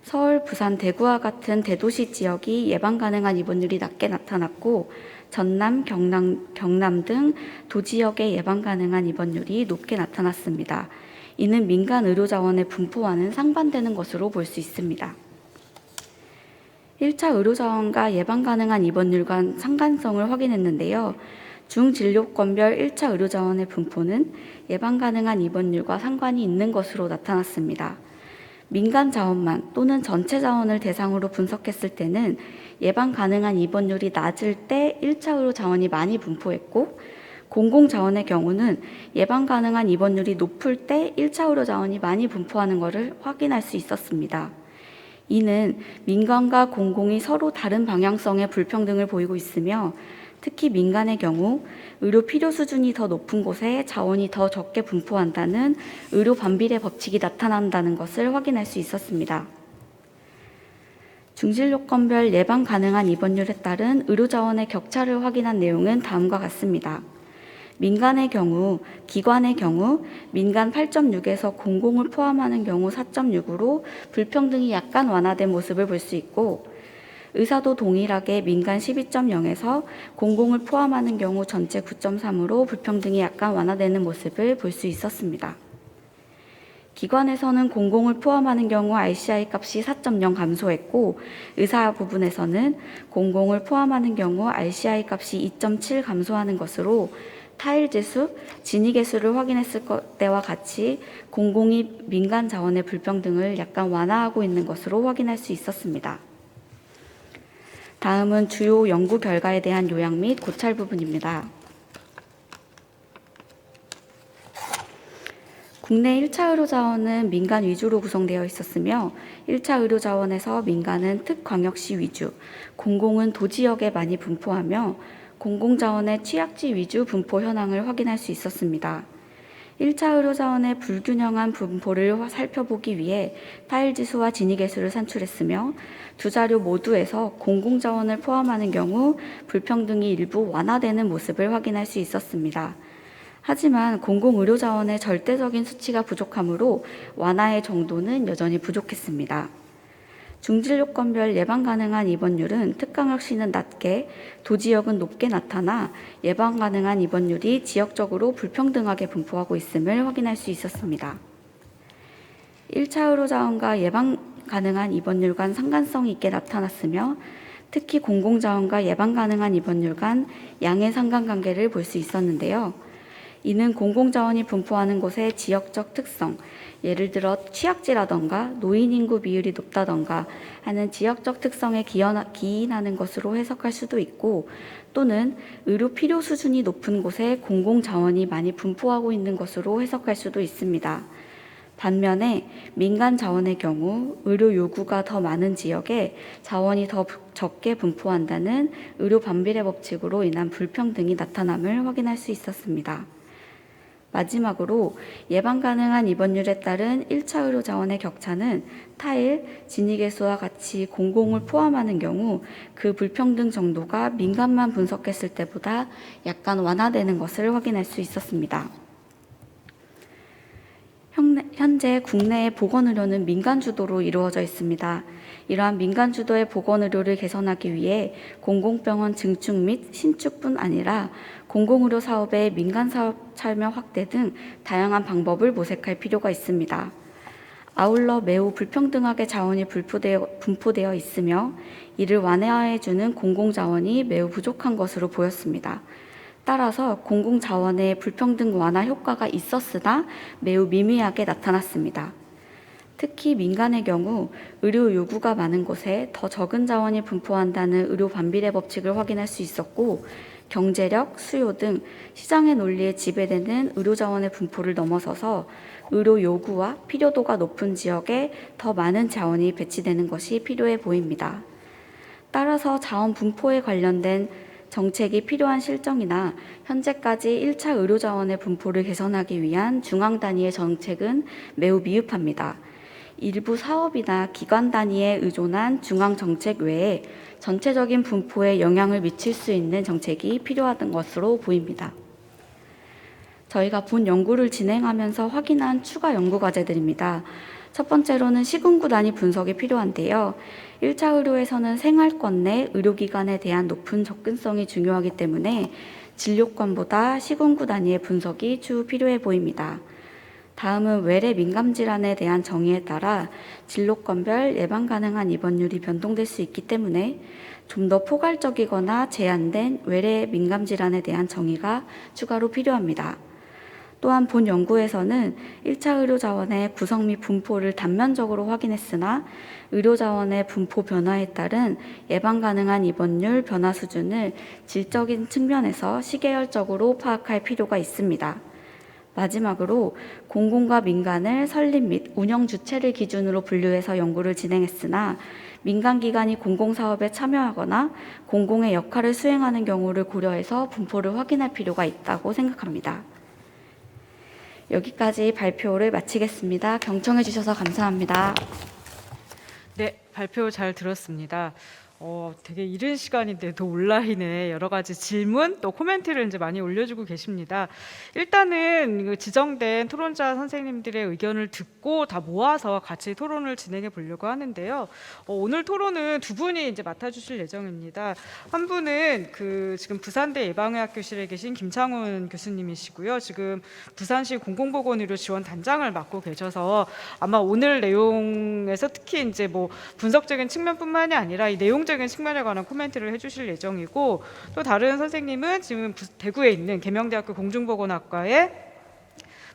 서울, 부산, 대구와 같은 대도시 지역이 예방 가능한 입원율이 낮게 나타났고 전남, 경남 등 도지역의 예방 가능한 입원율이 높게 나타났습니다. 이는 민간 의료 자원의 분포와는 상반되는 것으로 볼 수 있습니다. 1차 의료 자원과 예방 가능한 입원율 간 상관성을 확인했는데요. 중진료권별 1차 의료자원의 분포는 예방 가능한 입원율과 상관이 있는 것으로 나타났습니다. 민간 자원만 또는 전체 자원을 대상으로 분석했을 때는 예방 가능한 입원율이 낮을 때 1차 의료 자원이 많이 분포했고, 공공 자원의 경우는 예방 가능한 입원율이 높을 때 1차 의료 자원이 많이 분포하는 것을 확인할 수 있었습니다. 이는 민간과 공공이 서로 다른 방향성의 불평등을 보이고 있으며, 특히 민간의 경우 의료 필요 수준이 더 높은 곳에 자원이 더 적게 분포한다는 의료 반비례 법칙이 나타난다는 것을 확인할 수 있었습니다. 중진료권별 예방 가능한 입원율에 따른 의료 자원의 격차를 확인한 내용은 다음과 같습니다. 민간의 경우, 기관의 경우 민간 8.6에서 공공을 포함하는 경우 4.6으로 불평등이 약간 완화된 모습을 볼 수 있고, 의사도 동일하게 민간 12.0에서 공공을 포함하는 경우 전체 9.3으로 불평등이 약간 완화되는 모습을 볼 수 있었습니다. 기관에서는 공공을 포함하는 경우 RCI 값이 4.0 감소했고, 의사 부분에서는 공공을 포함하는 경우 RCI 값이 2.7 감소하는 것으로 타일지수, 진위계수를 확인했을 때와 같이 공공이 민간 자원의 불평등을 약간 완화하고 있는 것으로 확인할 수 있었습니다. 다음은 주요 연구 결과에 대한 요약 및 고찰 부분입니다. 국내 1차 의료자원은 민간 위주로 구성되어 있었으며, 1차 의료자원에서 민간은 특광역시 위주, 공공은 도지역에 많이 분포하며 공공자원의 취약지 위주 분포 현황을 확인할 수 있었습니다. 1차 의료자원의 불균형한 분포를 살펴보기 위해 타일지수와 진위계수를 산출했으며, 두 자료 모두에서 공공자원을 포함하는 경우 불평등이 일부 완화되는 모습을 확인할 수 있었습니다. 하지만 공공의료자원의 절대적인 수치가 부족하므로 완화의 정도는 여전히 부족했습니다. 중진료권별 예방 가능한 입원율은 특강역시는 낮게, 도지역은 높게 나타나 예방 가능한 입원율이 지역적으로 불평등하게 분포하고 있음을 확인할 수 있었습니다. 1차 의료자원과 예방 가능한 입원율 간 상관성이 있게 나타났으며, 특히 공공자원과 예방 가능한 입원율 간 양의 상관관계를 볼 수 있었는데요. 이는 공공자원이 분포하는 곳의 지역적 특성, 예를 들어 취약지라던가 노인 인구 비율이 높다던가 하는 지역적 특성에 기인하는 것으로 해석할 수도 있고, 또는 의료 필요 수준이 높은 곳에 공공자원이 많이 분포하고 있는 것으로 해석할 수도 있습니다. 반면에 민간 자원의 경우 의료 요구가 더 많은 지역에 자원이 더 적게 분포한다는 의료 반비례 법칙으로 인한 불평등이 나타남을 확인할 수 있었습니다. 마지막으로 예방 가능한 입원율에 따른 1차 의료 자원의 격차는 타일, 진위계수와 같이 공공을 포함하는 경우 그 불평등 정도가 민간만 분석했을 때보다 약간 완화되는 것을 확인할 수 있었습니다. 현재 국내의 보건의료는 민간 주도로 이루어져 있습니다. 이러한 민간 주도의 보건의료를 개선하기 위해 공공병원 증축 및 신축뿐 아니라 공공의료 사업의 민간 사업 참여 확대 등 다양한 방법을 모색할 필요가 있습니다. 아울러 매우 불평등하게 자원이 분포되어 있으며, 이를 완화해주는 공공자원이 매우 부족한 것으로 보였습니다. 따라서 공공자원의 불평등 완화 효과가 있었으나 매우 미미하게 나타났습니다. 특히 민간의 경우 의료 요구가 많은 곳에 더 적은 자원이 분포한다는 의료 반비례 법칙을 확인할 수 있었고, 경제력, 수요 등 시장의 논리에 지배되는 의료 자원의 분포를 넘어서서 의료 요구와 필요도가 높은 지역에 더 많은 자원이 배치되는 것이 필요해 보입니다. 따라서 자원 분포에 관련된 정책이 필요한 실정이나 현재까지 1차 의료 자원의 분포를 개선하기 위한 중앙 단위의 정책은 매우 미흡합니다. 일부 사업이나 기관 단위에 의존한 중앙 정책 외에 전체적인 분포에 영향을 미칠 수 있는 정책이 필요한 것으로 보입니다. 저희가 본 연구를 진행하면서 확인한 추가 연구 과제들입니다. 첫 번째로는 시군구 단위 분석이 필요한데요. 1차 의료에서는 생활권 내 의료기관에 대한 높은 접근성이 중요하기 때문에 진료권보다 시군구 단위의 분석이 추후 필요해 보입니다. 다음은 외래 민감 질환에 대한 정의에 따라 진로권별 예방 가능한 입원율이 변동될 수 있기 때문에 좀 더 포괄적이거나 제한된 외래 민감 질환에 대한 정의가 추가로 필요합니다. 또한 본 연구에서는 1차 의료자원의 구성 및 분포를 단면적으로 확인했으나 의료자원의 분포 변화에 따른 예방 가능한 입원율 변화 수준을 질적인 측면에서 시계열적으로 파악할 필요가 있습니다. 마지막으로 공공과 민간을 설립 및 운영 주체를 기준으로 분류해서 연구를 진행했으나 민간기관이 공공사업에 참여하거나 공공의 역할을 수행하는 경우를 고려해서 분포를 확인할 필요가 있다고 생각합니다. 여기까지 발표를 마치겠습니다. 경청해 주셔서 감사합니다. 네, 발표 잘 들었습니다. 되게 이른 시간인데도 온라인에 여러 가지 질문 또 코멘트를 이제 많이 올려주고 계십니다. 일단은 그 지정된 토론자 선생님들의 의견을 듣고 다 모아서 같이 토론을 진행해 보려고 하는데요. 오늘 토론은 두 분이 이제 맡아주실 예정입니다. 한 분은 그 지금 부산대 예방의학교실에 계신 김창훈 교수님이시고요. 지금 부산시 공공보건의료 지원 단장을 맡고 계셔서 아마 오늘 내용에서 특히 이제 뭐 분석적인 측면뿐만이 아니라 이 내용적인 측면에 관한 코멘트를 해주실 예정이고, 또 다른 선생님은 지금 대구에 있는 계명대학교 공중보건학과의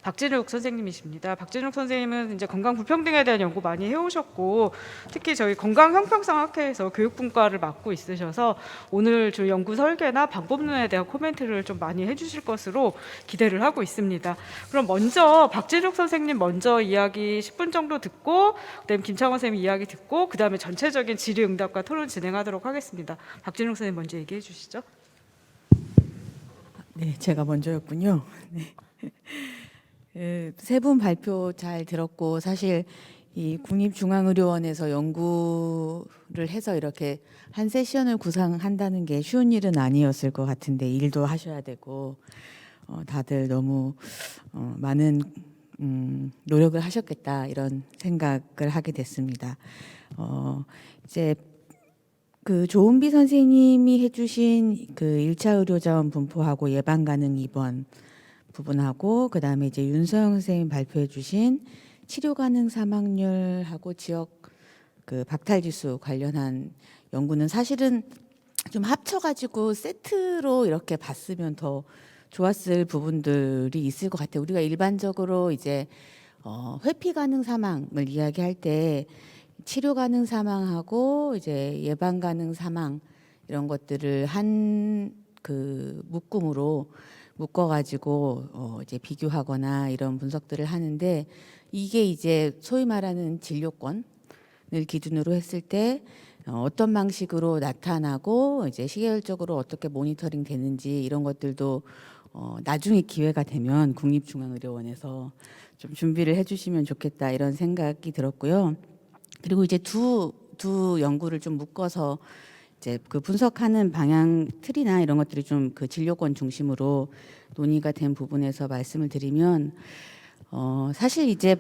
박진욱 선생님이십니다. 박진욱 선생님은 이제 건강 불평등에 대한 연구 많이 해오셨고, 특히 저희 건강 형평성 학회에서 교육분과를 맡고 있으셔서 오늘 저 연구 설계나 방법론에 대한 코멘트를 좀 많이 해주실 것으로 기대를 하고 있습니다. 그럼 먼저 박진욱 선생님 먼저 이야기 10분 정도 듣고, 그다음 김창원 선생님 이야기 듣고, 그다음에 전체적인 질의응답과 토론 진행하도록 하겠습니다. 박진욱 선생님 먼저 얘기해 주시죠. 네, 제가 먼저였군요. 네. 세 분 발표 잘 들었고, 사실 이 국립중앙의료원에서 연구를 해서 이렇게 한 세션을 구상한다는 게 쉬운 일은 아니었을 것 같은데, 일도 하셔야 되고 다들 너무 많은 노력을 하셨겠다, 이런 생각을 하게 됐습니다. 이제 그 조은비 선생님이 해주신 그 1차 의료자원 분포하고 예방 가능 입원 부분하고, 그다음에 이제 윤서영 선생님 발표해 주신 치료 가능 사망률하고 지역 그 박탈 지수 관련한 연구는 사실은 좀 합쳐 가지고 세트로 이렇게 봤으면 더 좋았을 부분들이 있을 것 같아요. 우리가 일반적으로 이제 회피 가능 사망을 이야기할 때 치료 가능 사망하고 이제 예방 가능 사망 이런 것들을 한 그 묶음으로 묶어가지고 이제 비교하거나 이런 분석들을 하는데, 이게 이제 소위 말하는 진료권을 기준으로 했을 때 어떤 방식으로 나타나고 이제 시계열적으로 어떻게 모니터링 되는지 이런 것들도 나중에 기회가 되면 국립중앙의료원에서 좀 준비를 해주시면 좋겠다, 이런 생각이 들었고요. 그리고 이제 두 연구를 좀 묶어서 이제 그 분석하는 방향 틀이나 이런 것들이 좀 그 진료권 중심으로 논의가 된 부분에서 말씀을 드리면, 사실 이제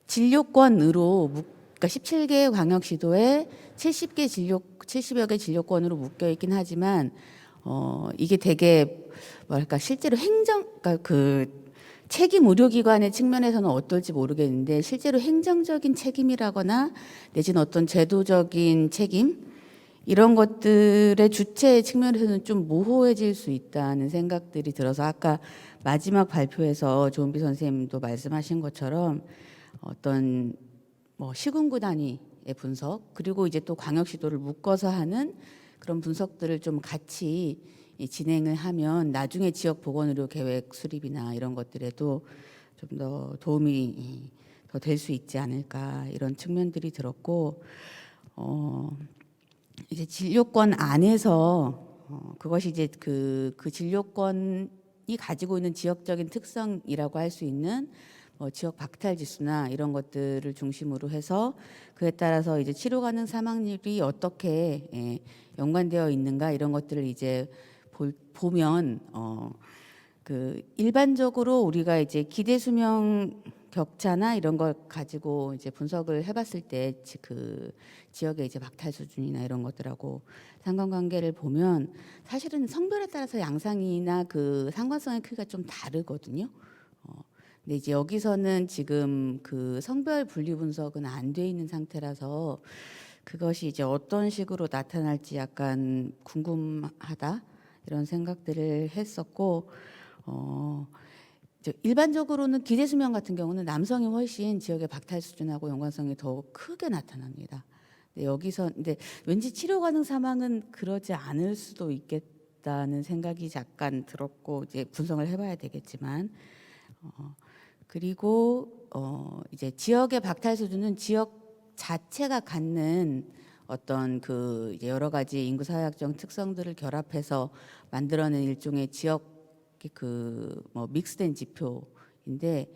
진료권으로 그러니까 17개 광역시도에 70여 개 진료권으로 묶여 있긴 하지만 이게 되게 뭐랄까 실제로 그러니까 그 책임 의료기관의 측면에서는 어떨지 모르겠는데, 실제로 행정적인 책임이라거나 내지는 어떤 제도적인 책임 이런 것들의 주체 측면에서는 좀 모호해질 수 있다는 생각들이 들어서, 아까 마지막 발표에서 조은비 선생님도 말씀하신 것처럼 어떤 뭐 시군구 단위의 분석, 그리고 이제 또 광역시도를 묶어서 하는 그런 분석들을 좀 같이 진행을 하면 나중에 지역 보건의료 계획 수립이나 이런 것들에도 좀 더 도움이 더 될 수 있지 않을까, 이런 측면들이 들었고, 이제 진료권 안에서 그것이 이제 그 진료권이 가지고 있는 지역적인 특성이라고 할 수 있는 지역 박탈 지수나 이런 것들을 중심으로 해서 그에 따라서 이제 치료 가능 사망률이 어떻게 연관되어 있는가, 이런 것들을 이제 보면 그 일반적으로 우리가 이제 기대 수명 격차나 이런 걸 가지고 이제 분석을 해봤을 때 그 지역의 이제 박탈 수준이나 이런 것들하고 상관관계를 보면 사실은 성별에 따라서 양상이나 그 상관성의 크기가 좀 다르거든요. 근데 이제 여기서는 지금 그 성별 분리 분석은 안 돼 있는 상태라서 그것이 이제 어떤 식으로 나타날지 약간 궁금하다 이런 생각들을 했었고, 이제 일반적으로는 기대 수명 같은 경우는 남성이 훨씬 지역의 박탈 수준하고 연관성이 더 크게 나타납니다. 근데 왠지 치료 가능 사망은 그러지 않을 수도 있겠다는 생각이 약간 들었고, 이제 분석을 해봐야 되겠지만, 그리고 이제 지역의 박탈 수준은 지역 자체가 갖는 어떤 그 이제 여러 가지 인구 사회학적 특성들을 결합해서 만들어낸 일종의 지역 그 뭐 믹스된 지표인데,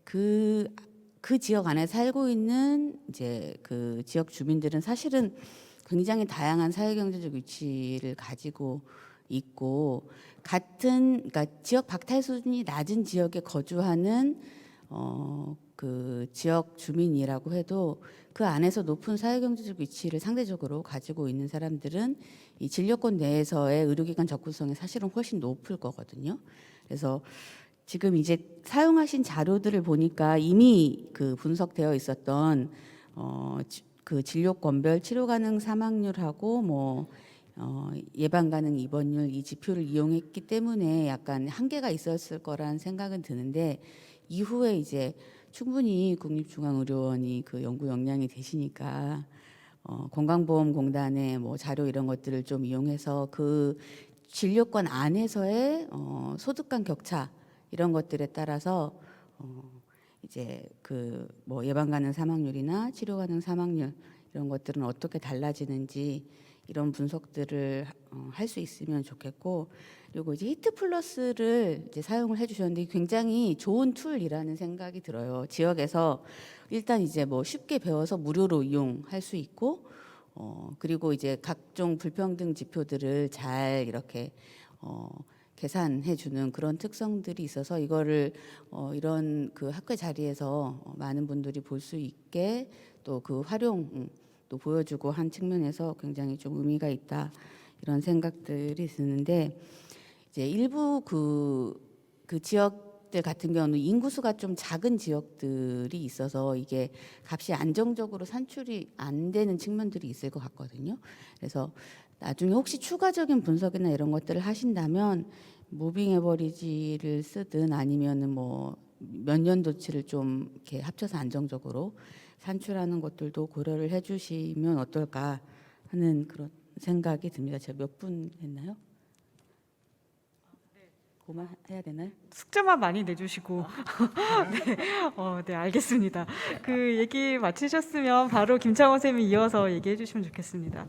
그 지역 안에 살고 있는 이제 그 지역 주민들은 사실은 굉장히 다양한 사회경제적 위치를 가지고 있고, 그러니까 지역 박탈 수준이 낮은 지역에 거주하는 그 지역 주민이라고 해도 그 안에서 높은 사회경제적 위치를 상대적으로 가지고 있는 사람들은 이 진료권 내에서의 의료기관 접근성이 사실은 훨씬 높을 거거든요. 그래서 지금 이제 사용하신 자료들을 보니까 이미 그 분석되어 있었던 그 진료권별 치료 가능 사망률하고 뭐 예방 가능 입원율 이 지표를 이용했기 때문에 약간 한계가 있었을 거라는 생각은 드는데, 이후에 이제 충분히 국립중앙의료원이 그 연구 역량이 되시니까 건강보험공단의 뭐 자료 이런 것들을 좀 이용해서 그 진료권 안에서의 소득 간 격차 이런 것들에 따라서 이제 그 뭐 예방 가능 사망률이나 치료 가능 사망률 이런 것들은 어떻게 달라지는지 이런 분석들을 할 수 있으면 좋겠고, 그리고 이제 히트 플러스를 이제 사용을 해주셨는데 굉장히 좋은 툴이라는 생각이 들어요. 지역에서 일단 이제 뭐 쉽게 배워서 무료로 이용할 수 있고, 그리고 이제 각종 불평등 지표들을 잘 이렇게 계산해 주는 그런 특성들이 있어서 이거를 이런 그 학회 자리에서 많은 분들이 볼 수 있게 또 그 활용도 보여주고 한 측면에서 굉장히 좀 의미가 있다 이런 생각들이 드는데, 이제 일부 그 지역들 같은 경우는 인구수가 좀 작은 지역들이 있어서 이게 값이 안정적으로 산출이 안 되는 측면들이 있을 것 같거든요. 그래서 나중에 혹시 추가적인 분석이나 이런 것들을 하신다면 무빙 에버리지를 쓰든 아니면은 뭐 몇 년도치를 좀 이렇게 합쳐서 안정적으로 산출하는 것들도 고려를 해주시면 어떨까 하는 그런 생각이 듭니다. 제가 몇 분 했나요? 그만 해야 되나요? 숙제만 많이 내주시고 네, 알겠습니다. 그 얘기 마치셨으면 바로 김창원 쌤이 이어서 얘기해 주시면 좋겠습니다.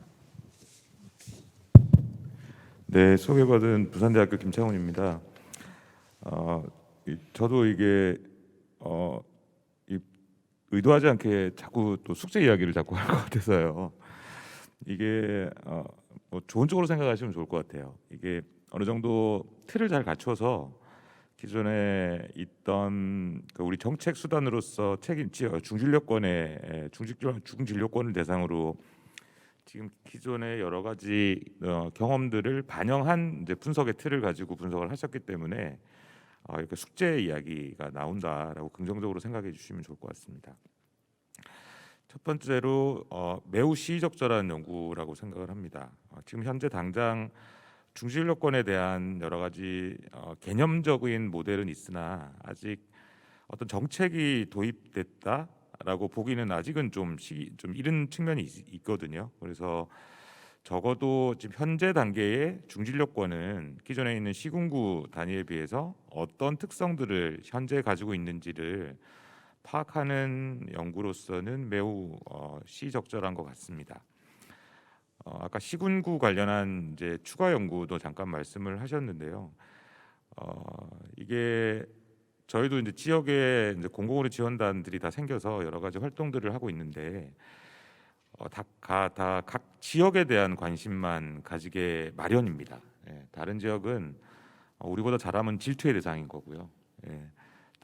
네, 소개받은 부산대학교 김창훈입니다. 저도 이게 의도하지 않게 자꾸 또 숙제 이야기를 자꾸 할 것 같아서요. 이게 뭐 좋은 쪽으로 생각하시면 좋을 것 같아요. 이게 어느 정도 틀을 잘 갖춰서 기존에 있던 그 우리 정책 수단으로서 중진료권을 대상으로 지금 기존의 여러 가지 경험들을 반영한 이제 분석의 틀을 가지고 분석을 하셨기 때문에 이렇게 숙제 이야기가 나온다라고 긍정적으로 생각해 주시면 좋을 것 같습니다. 첫 번째로 매우 시의적절한 연구라고 생각을 합니다. 지금 현재 당장 중진료권에 대한 여러 가지 개념적인 모델은 있으나 아직 어떤 정책이 도입됐다라고 보기는 아직은 좀 이른 측면이 있거든요. 그래서 적어도 지금 현재 단계의 중진료권은 기존에 있는 시군구 단위에 비해서 어떤 특성들을 현재 가지고 있는지를 파악하는 연구로서는 매우 시적절한 것 같습니다. 아까 시군구 관련한 이제 추가 연구도 잠깐 말씀을 하셨는데요. 이게 저희도 이제 지역에 이제 공공의료 지원단들이 다 생겨서 여러 가지 활동들을 하고 있는데 각 지역에 대한 관심만 가지게 마련입니다. 다른 지역은 우리보다 잘하면 질투의 대상인 거고요.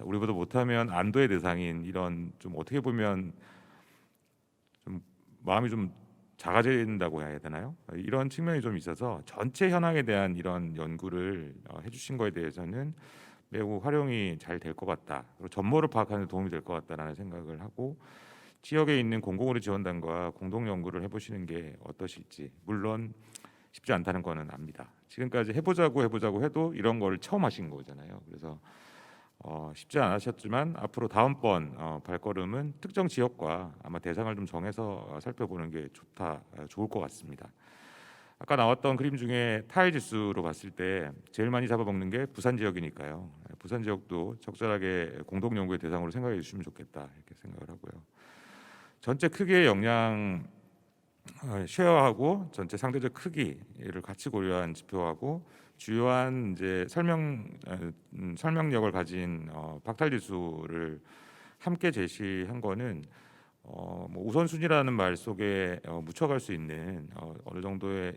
우리보다 못하면 안도의 대상인 이런 좀 어떻게 보면 좀 마음이 좀 작아진다고 해야 되나요? 이런 측면이 좀 있어서 전체 현황에 대한 이런 연구를 해주신 거에 대해서는 매우 활용이 잘 될 것 같다. 그리고 전모를 파악하는 데 도움이 될 것 같다라는 생각을 하고 지역에 있는 공공의료 지원단과 공동 연구를 해보시는 게 어떠실지. 물론 쉽지 않다는 거는 압니다. 지금까지 해보자고 해도 이런 거를 처음 하신 거잖아요. 그래서 쉽지 않으셨지만 앞으로 다음번 발걸음은 특정 지역과 아마 대상을 좀 정해서 살펴보는 게 좋을 것 같습니다. 아까 나왔던 그림 중에 타일 지수로 봤을 때 제일 많이 잡아먹는 게 부산 지역이니까요. 부산 지역도 적절하게 공동 연구의 대상으로 생각해 주시면 좋겠다 이렇게 생각을 하고요. 전체 크기의 영향 쉐어하고 전체 상대적 크기를 같이 고려한 지표하고 주요한 이제 설명력을 가진 박탈 지수를 함께 제시한 거는 뭐 우선순위라는 말 속에 묻혀갈 수 있는 어느 정도의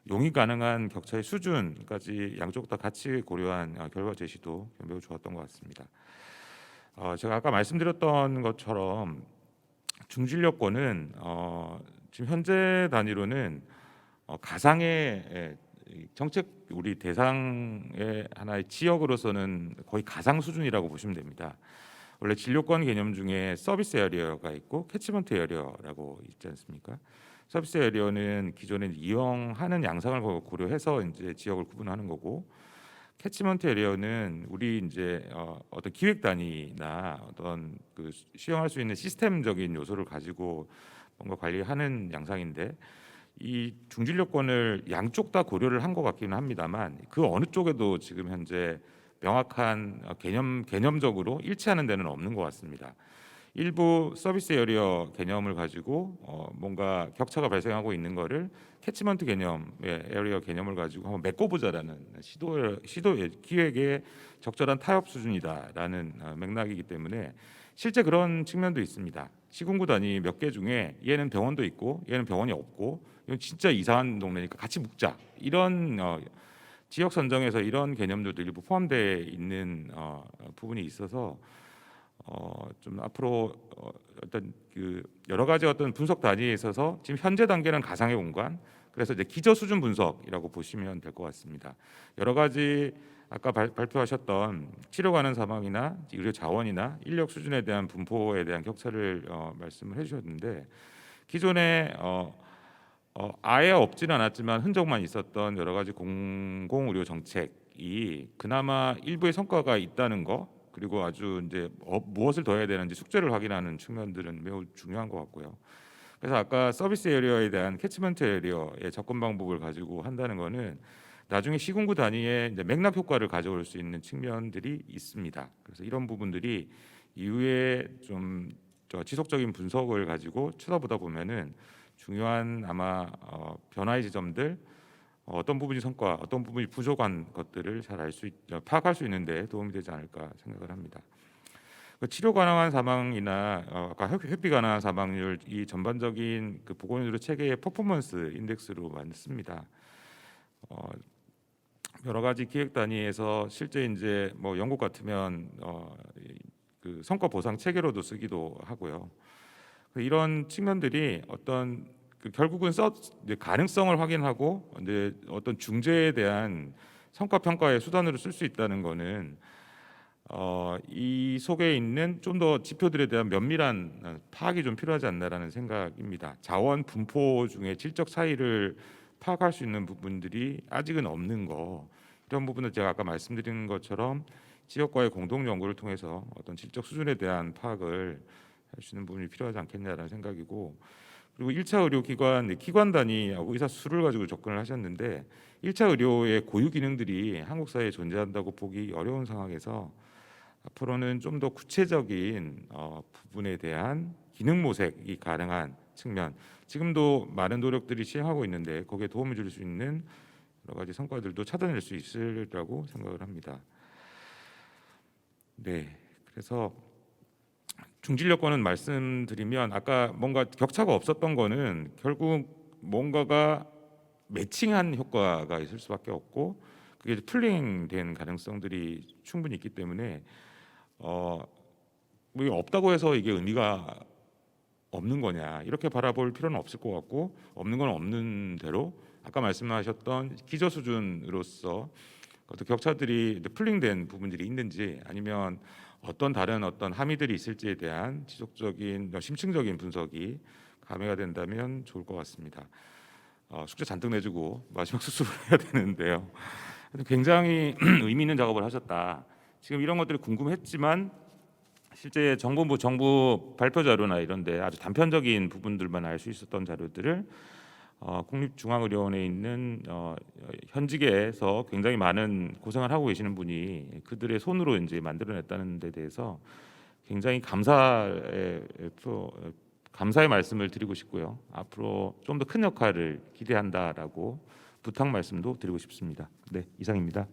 용이 가능한 격차의 수준까지 양쪽 다 같이 고려한 결과 제시도 매우 좋았던 것 같습니다. 제가 아까 말씀드렸던 것처럼 중진료권은 지금 현재 단위로는 가상의 정책 우리 대상의 하나의 지역으로서는 거의 가상 수준이라고 보시면 됩니다. 원래 진료권 개념 중에 서비스 에리어가 있고 캐치먼트 에리어라고 있지 않습니까? 서비스 에리어는 기존에 이용하는 양상을 고려해서 이제 지역을 구분하는 거고, 캐치먼트 에리어는 우리 이제 어떤 기획 단위나 어떤 그 수용할 수 있는 시스템적인 요소를 가지고 뭔가 관리하는 양상인데, 이 중진료권을 양쪽 다 고려를 한 것 같기는 합니다만 그 어느 쪽에도 지금 현재 명확한 개념적으로 일치하는 데는 없는 것 같습니다. 일부 서비스 에리어 개념을 가지고 뭔가 격차가 발생하고 있는 거를 캐치먼트 개념의 에리어 개념을 가지고 한번 메꿔보자라는 시도의 기획의 적절한 타협 수준이다라는 맥락이기 때문에 실제 그런 측면도 있습니다. 시군구 단위 몇 개 중에 얘는 병원도 있고 얘는 병원이 없고 이건 진짜 이상한 동네니까 같이 묵자, 이런 지역 선정에서 이런 개념들도 일부 포함되어 있는 부분이 있어서 좀 앞으로 어떤 그 여러 가지 어떤 분석 단위에 있어서 지금 현재 단계는 가상의 공간, 그래서 이제 기저 수준 분석이라고 보시면 될 것 같습니다. 여러 가지 아까 발표하셨던 치료 가능 사망이나 의료 자원이나 인력 수준에 대한 분포에 대한 격차를 말씀을 해주셨는데, 기존에 아예 없지는 않았지만 흔적만 있었던 여러 가지 공공의료 정책이 그나마 일부의 성과가 있다는 거, 그리고 아주 이제 무엇을 더 해야 되는지 숙제를 확인하는 측면들은 매우 중요한 것 같고요. 그래서 아까 서비스 에리어에 대한 캐치먼트 에리어의 접근 방법을 가지고 한다는 거는 나중에 시군구 단위의 이제 맥락 효과를 가져올 수 있는 측면들이 있습니다. 그래서 이런 부분들이 이후에 좀 지속적인 분석을 가지고 쳐다보다 보면은 중요한 아마 변화의 지점들, 어떤 부분이 성과, 어떤 부분이 부족한 것들을 잘 파악할 수 있는데 도움이 되지 않을까 생각을 합니다. 치료 가능한 사망이나 아까 회피 가능한 사망률, 이 전반적인 그 보건의료 체계의 퍼포먼스 인덱스로 많습니다. 여러 가지 기획 단위에서 실제 이제 뭐 영국 같으면 그 성과 보상 체계로도 쓰기도 하고요. 이런 측면들이 어떤 결국은 이제 가능성을 확인하고 이제 어떤 중재에 대한 성과 평가의 수단으로 쓸 수 있다는 거는 이 속에 있는 좀 더 지표들에 대한 면밀한 파악이 좀 필요하지 않나라는 생각입니다. 자원 분포 중에 질적 차이를 파악할 수 있는 부분들이 아직은 없는 거, 이런 부분은 제가 아까 말씀드린 것처럼 지역과의 공동 연구를 통해서 어떤 질적 수준에 대한 파악을 할 수 있는 부분이 필요하지 않겠냐라는 생각이고, 그리고 1차 의료기관 기관 단위하고 의사 수를 가지고 접근을 하셨는데 1차 의료의 고유 기능들이 한국 사회에 존재한다고 보기 어려운 상황에서 앞으로는 좀 더 구체적인 부분에 대한 기능 모색이 가능한 측면, 지금도 많은 노력들이 시행하고 있는데 거기에 도움을 줄 수 있는 여러 가지 성과들도 찾아낼 수 있으리라고 생각을 합니다. 네, 그래서 중진료권은 말씀드리면 아까 뭔가 격차가 없었던 거는 결국 뭔가가 매칭한 효과가 있을 수밖에 없고 그게 풀링된 가능성들이 충분히 있기 때문에 뭐 없다고 해서 이게 의미가 없는 거냐 이렇게 바라볼 필요는 없을 것 같고, 없는 건 없는 대로 아까 말씀하셨던 기저 수준으로서 어떤 격차들이 이제 풀링된 부분들이 있는지 아니면 어떤 다른 어떤 함의들이 있을지에 대한 지속적인 심층적인 분석이 감해가 된다면 좋을 것 같습니다. 숙제 잔뜩 내주고 마지막 수습을 해야 되는데요. 굉장히 의미 있는 작업을 하셨다. 지금 이런 것들이 궁금했지만 실제 정부 발표 자료나 이런데 아주 단편적인 부분들만 알 수 있었던 자료들을 국립중앙의료원에 있는 현직에서 굉장히 많은 고생을 하고 계시는 분이 그들의 손으로 이제 만들어냈다는 데 대해서 굉장히 감사의 말씀을 드리고 싶고요. 앞으로 좀 더 큰 역할을 기대한다라고 부탁 말씀도 드리고 싶습니다. 네, 이상입니다.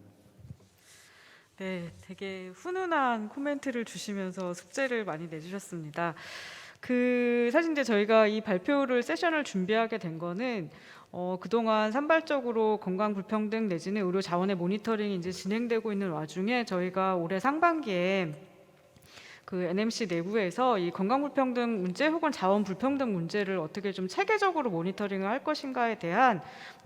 네, 되게 훈훈한 코멘트를 주시면서 숙제를 많이 내주셨습니다. 사실 이제 저희가 이 발표를 세션을 준비하게 된 거는 그동안 산발적으로 건강 불평등 내지는 의료 자원의 모니터링이 이제 진행되고 있는 와중에 저희가 올해 상반기에 그 NMC 내부에서 이 건강 불평등 문제 혹은 자원 불평등 문제를 어떻게 좀 체계적으로 모니터링을 할 것인가에 대한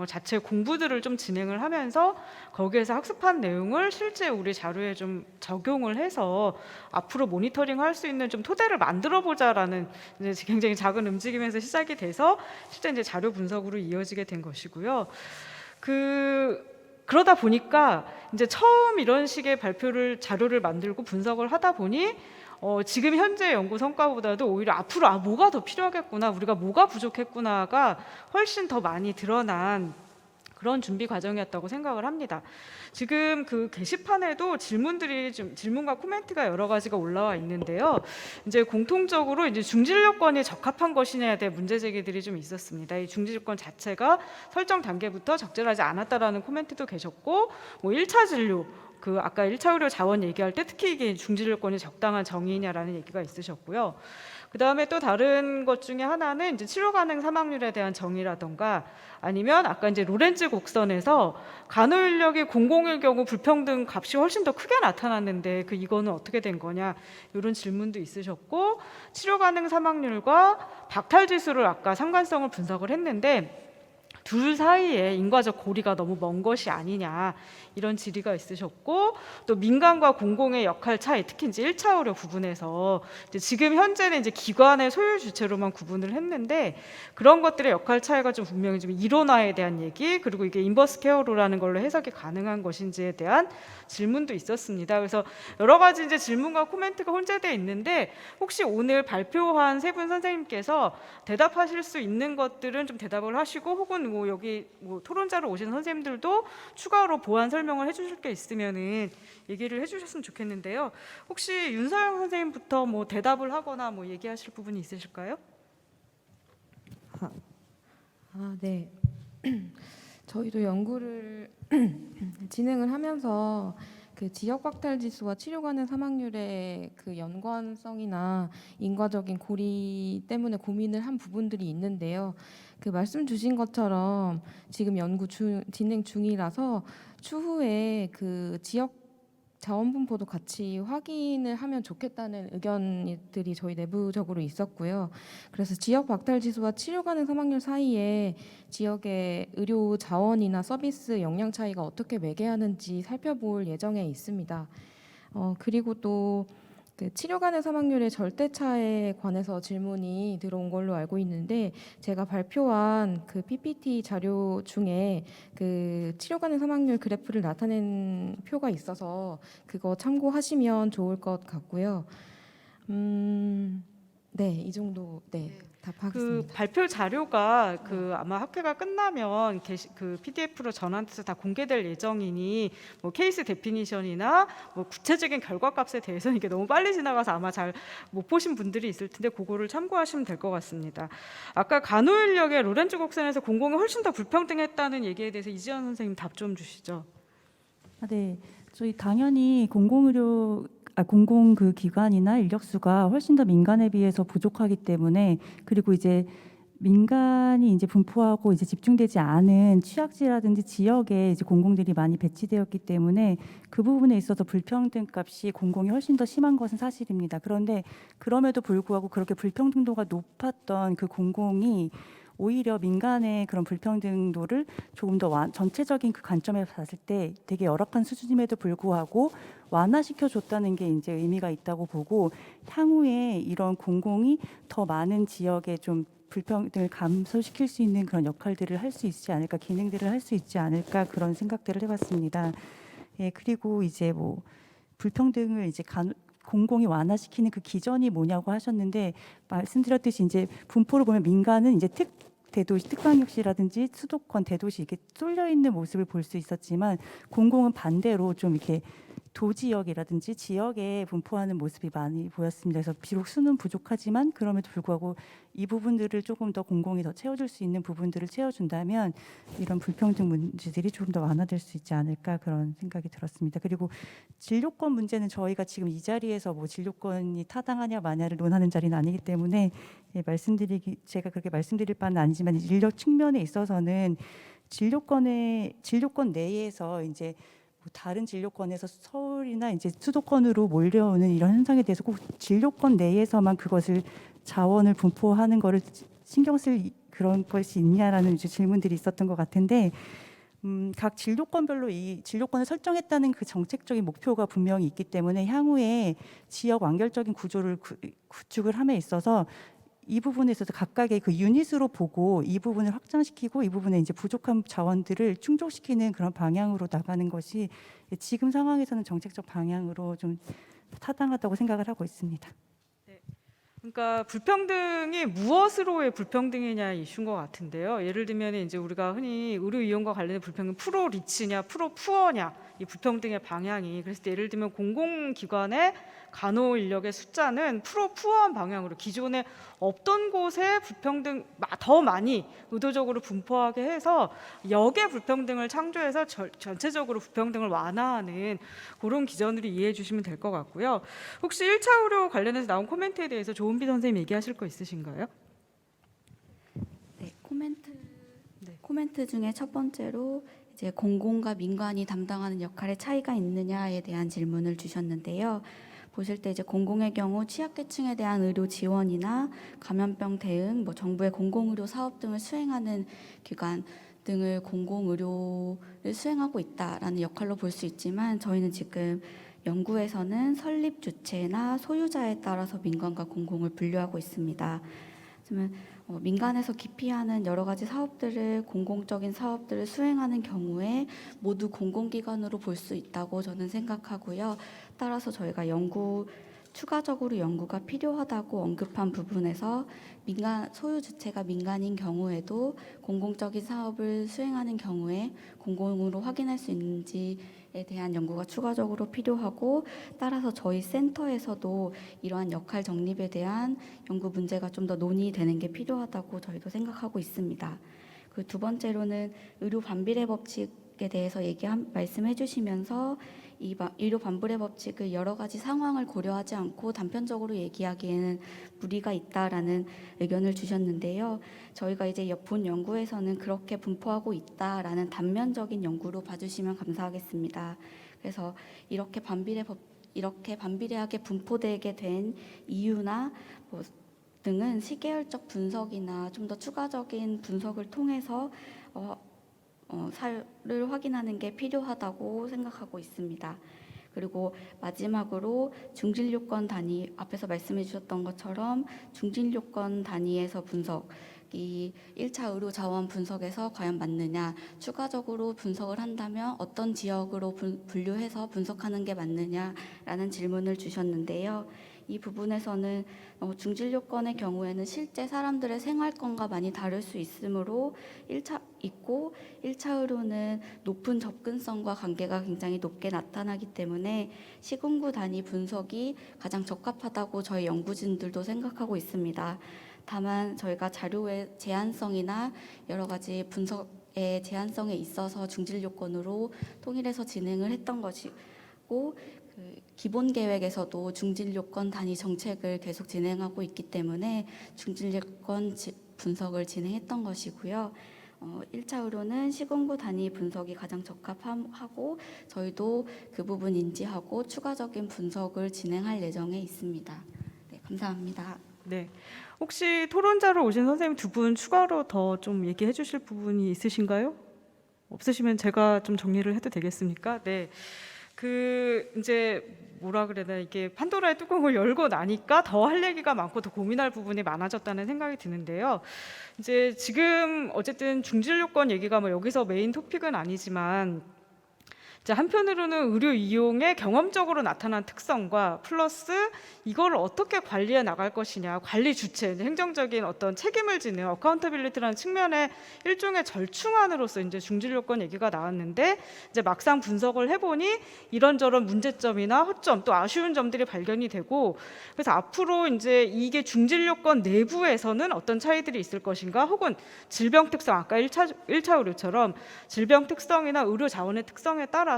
자체 공부들을 좀 진행을 하면서 거기에서 학습한 내용을 실제 우리 자료에 좀 적용을 해서 앞으로 모니터링 할 수 있는 좀 토대를 만들어 보자라는 이제 굉장히 작은 움직임에서 시작이 돼서 실제 이제 자료 분석으로 이어지게 된 것이고요. 그러다 보니까 이제 처음 이런 식의 자료를 만들고 분석을 하다 보니 지금 현재 연구 성과보다도 오히려 앞으로 뭐가 더 필요하겠구나, 우리가 뭐가 부족했구나가 훨씬 더 많이 드러난 그런 준비 과정이었다고 생각을 합니다. 지금 그 게시판에도 질문과 코멘트가 여러 가지가 올라와 있는데요. 이제 공통적으로 이제 중진료권이 적합한 것이냐에 대한 문제 제기들이 좀 있었습니다. 이 중진료권 자체가 설정 단계부터 적절하지 않았다라는 코멘트도 계셨고, 1차 진료 아까 1차 의료 자원 얘기할 때 특히 이게 중진료권이 적당한 정의냐라는 얘기가 있으셨고요. 그다음에 또 다른 것 중에 하나는 이제 치료 가능 사망률에 대한 정의라던가 아니면 아까 이제 로렌츠 곡선에서 간호 인력이 공공일 경우 불평등 값이 훨씬 더 크게 나타났는데 이거는 어떻게 된 거냐 이런 질문도 있으셨고, 치료 가능 사망률과 박탈 지수를 아까 상관성을 분석을 했는데 둘 사이에 인과적 고리가 너무 먼 것이 아니냐 이런 질의가 있으셨고, 또 민간과 공공의 역할 차이, 특히 이제 1차 의료 부분에서 이제 지금 현재는 이제 기관의 소유 주체로만 구분을 했는데 그런 것들의 역할 차이가 좀 분명히 좀 이론화에 대한 얘기, 그리고 이게 인버스 케어로라는 걸로 해석이 가능한 것인지에 대한 질문도 있었습니다. 그래서 여러 가지 이제 질문과 코멘트가 혼재되어 있는데 혹시 오늘 발표한 세 분 선생님께서 대답하실 수 있는 것들은 좀 대답을 하시고, 혹은 여기 토론자로 오신 선생님들도 추가로 보완 설명을 해주실 게 있으면은 얘기를 해주셨으면 좋겠는데요. 혹시 윤서영 선생님부터 대답을 하거나 얘기하실 부분이 있으실까요? 네. 저희도 연구를 진행을 하면서 그 지역 박탈 지수와 치료 가능 사망률의 그 연관성이나 인과적인 고리 때문에 고민을 한 부분들이 있는데요. 그 말씀 주신 것처럼 지금 연구 진행 중이라서 추후에 그 지역 자원 분포도 같이 확인을 하면 좋겠다는 의견들이 저희 내부적으로 있었고요. 그래서 지역 박탈 지수와 치료 가능 사망률 사이에 지역의 의료 자원이나 서비스 역량 차이가 어떻게 매개하는지 살펴볼 예정에 있습니다. 그리고 또 그 치료 가능 사망률의 절대차에 관해서 질문이 들어온 걸로 알고 있는데, 제가 발표한 그 PPT 자료 중에 그 치료 가능 사망률 그래프를 나타낸 표가 있어서 그거 참고하시면 좋을 것 같고요. 네, 이 정도 답하겠습니다. 발표 자료가 아마 학회가 끝나면 그 PDF로 전환돼서 다 공개될 예정이니 케이스 데피니션이나 구체적인 결과값에 대해서는 이게 너무 빨리 지나가서 아마 잘 못 보신 분들이 있을 텐데 그거를 참고하시면 될 것 같습니다. 아까 간호 인력의 로렌츠 곡선에서 공공이 훨씬 더 불평등했다는 얘기에 대해서 이지연 선생님 답 좀 주시죠. 네, 저희 당연히 공공 그 기관이나 인력수가 훨씬 더 민간에 비해서 부족하기 때문에, 그리고 이제 민간이 이제 분포하고 이제 집중되지 않은 취약지라든지 지역에 이제 공공들이 많이 배치되었기 때문에 그 부분에 있어서 불평등 값이 공공이 훨씬 더 심한 것은 사실입니다. 그런데 그럼에도 불구하고 그렇게 불평등도가 높았던 그 공공이 오히려 민간의 그런 불평등도를 조금 더 전체적인 그 관점에서 봤을 때 되게 열악한 수준임에도 불구하고 완화시켜 줬다는 게 이제 의미가 있다고 보고, 향후에 이런 공공이 더 많은 지역에 좀 불평등을 감소시킬 수 있는 그런 역할들을 할 수 있지 않을까, 기능들을 할 수 있지 않을까, 그런 생각들을 해봤습니다. 예, 그리고 이제 뭐 불평등을 이제 공공이 완화시키는 그 기전이 뭐냐고 하셨는데, 말씀드렸듯이 이제 분포를 보면 민간은 이제 대도시, 특광역시라든지 수도권, 대도시 이렇게 쏠려 있는 모습을 볼 수 있었지만, 공공은 반대로 좀 이렇게 도지역이라든지 지역에 분포하는 모습이 많이 보였습니다. 그래서 비록 수는 부족하지만 그럼에도 불구하고 이 부분들을 조금 더 공공이 더 채워줄 수 있는 부분들을 채워준다면 이런 불평등 문제들이 조금 더 완화될 수 있지 않을까, 그런 생각이 들었습니다. 그리고 진료권 문제는 저희가 지금 이 자리에서 뭐 진료권이 타당하냐 마냐를 논하는 자리는 아니기 때문에 제가 그렇게 말씀드릴 바는 아니지만, 인력 측면에 있어서는 진료권 내에서 이제 뭐 다른 진료권에서 서울이나 이제 수도권으로 몰려오는 이런 현상에 대해서 꼭 진료권 내에서만 그것을 자원을 분포하는 거를 신경 쓸 그런 것이 있냐라는 이제 질문들이 있었던 것 같은데, 각 진료권별로 이 진료권을 설정했다는 그 정책적인 목표가 분명히 있기 때문에 향후에 지역 완결적인 구조를 구축을 함에 있어서 이 부분에 있어서 각각의 그 유닛으로 보고 이 부분을 확장시키고 이 부분에 이제 부족한 자원들을 충족시키는 그런 방향으로 나가는 것이 지금 상황에서는 정책적 방향으로 좀 타당하다고 생각을 하고 있습니다. 그러니까 불평등이 무엇으로의 불평등이냐 이슈인 것 같은데요. 예를 들면 이제 우리가 흔히 의료 이용과 관련된 불평등 프로 리치냐 프로 푸어냐, 이 불평등의 방향이, 그래서 예를 들면 공공기관의 간호 인력의 숫자는 프로 푸어한 방향으로 기존에 없던 곳에 불평등 더 많이 의도적으로 분포하게 해서 역의 불평등을 창조해서 전체적으로 불평등을 완화하는 그런 기전으로 이해해 주시면 될 것 같고요. 혹시 1차 의료 관련해서 나온 코멘트에 대해서 조은비 선생님 얘기하실 거 있으신가요? 네, 코멘트 중에 첫 번째로 이제 공공과 민간이 담당하는 역할의 차이가 있느냐에 대한 질문을 주셨는데요. 보실 때 이제 공공의 경우 취약계층에 대한 의료 지원이나 감염병 대응, 뭐 정부의 공공의료 사업 등을 수행하는 기관 등을 공공의료를 수행하고 있다라는 역할로 볼 수 있지만, 저희는 지금 연구에서는 설립 주체나 소유자에 따라서 민간과 공공을 분류하고 있습니다. 그러면 민간에서 기피하는 여러 가지 사업들을, 공공적인 사업들을 수행하는 경우에 모두 공공기관으로 볼 수 있다고 저는 생각하고요. 따라서 저희가 추가적으로 연구가 필요하다고 언급한 부분에서 소유 주체가 민간인 경우에도 공공적인 사업을 수행하는 경우에 공공으로 확인할 수 있는지에 대한 연구가 추가적으로 필요하고, 따라서 저희 센터에서도 이러한 역할 정립에 대한 연구 문제가 좀 더 논의되는 게 필요하다고 저희도 생각하고 있습니다. 그 두 번째로는 의료 반비례 법칙에 대해서 말씀해 주시면서 이 의료 반비례 법칙을 여러 가지 상황을 고려하지 않고 단편적으로 얘기하기에는 무리가 있다라는 의견을 주셨는데요. 저희가 이제 본 연구에서는 그렇게 분포하고 있다라는 단면적인 연구로 봐주시면 감사하겠습니다. 그래서 이렇게 반비례하게 분포되게 된 이유나 등은 시계열적 분석이나 좀 더 추가적인 분석을 통해서 사유를 확인하는 게 필요하다고 생각하고 있습니다. 그리고 마지막으로 중진료권 단위, 앞에서 말씀해 주셨던 것처럼 중진료권 단위에서 분석이 1차 의료 자원 분석에서 과연 맞느냐, 추가적으로 분석을 한다면 어떤 지역으로 분류해서 분석하는 게 맞느냐라는 질문을 주셨는데요. 이 부분에서는 중진료권의 경우에는 실제 사람들의 생활권과 많이 다를 수 있으므로 1차 의료는 높은 접근성과 관계가 굉장히 높게 나타나기 때문에 시군구 단위 분석이 가장 적합하다고 저희 연구진들도 생각하고 있습니다. 다만 저희가 자료의 제한성이나 여러 가지 분석의 제한성에 있어서 중진료권으로 통일해서 진행을 했던 것이고, 기본 계획에서도 중진료권 단위 정책을 계속 진행하고 있기 때문에 중진료권 분석을 진행했던 것이고요. 1차 의료는 시군구 단위 분석이 가장 적합하고 저희도 그 부분 인지하고 추가적인 분석을 진행할 예정에 있습니다. 네, 감사합니다. 네. 혹시 토론자로 오신 선생님 두 분 추가로 더 좀 얘기해 주실 부분이 있으신가요? 없으시면 제가 좀 정리를 해도 되겠습니까? 네. 이제 뭐라 그래야 되나, 이게 판도라의 뚜껑을 열고 나니까 더 할 얘기가 많고 더 고민할 부분이 많아졌다는 생각이 드는데요. 이제 지금 어쨌든 중질 요건 얘기가 뭐 여기서 메인 토픽은 아니지만, 이제 한편으로는 의료 이용의 경험적으로 나타난 특성과 플러스 이걸 어떻게 관리해 나갈 것이냐, 관리 주체, 이제 행정적인 어떤 책임을 지는 어카운터빌리티라는 측면의 일종의 절충안으로서 이제 중질 요건 얘기가 나왔는데, 이제 막상 분석을 해보니 이런저런 문제점이나 허점 또 아쉬운 점들이 발견이 되고, 그래서 앞으로 이제 이게 중질 요건 내부에서는 어떤 차이들이 있을 것인가, 혹은 질병 특성, 아까 1차 의료처럼 질병 특성이나 의료 자원의 특성에 따라서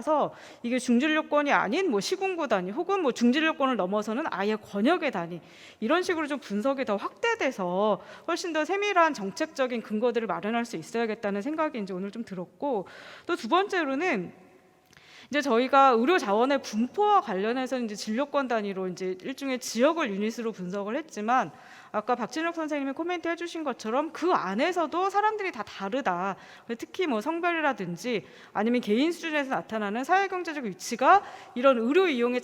이게 중질 요건이 아닌 뭐 시군구 단위 혹은 뭐 중질 요건을 넘어서는 아예 권역의 단위, 이런 식으로 좀 분석이 더 확대돼서 훨씬 더 세밀한 정책적인 근거들을 마련할 수 있어야겠다는 생각이 이제 오늘 좀 들었고, 또 두 번째로는 이제 저희가 의료 자원의 분포와 관련해서 이제 진료권 단위로 이제 일종의 지역을 유닛으로 분석을 했지만, 아까 박진욱 선생님이 코멘트 해주신 것처럼 그 안에서도 사람들이 다 다르다. 특히 뭐 성별이라든지 아니면 개인 수준에서 나타나는 사회경제적 위치가 이런 의료 이용의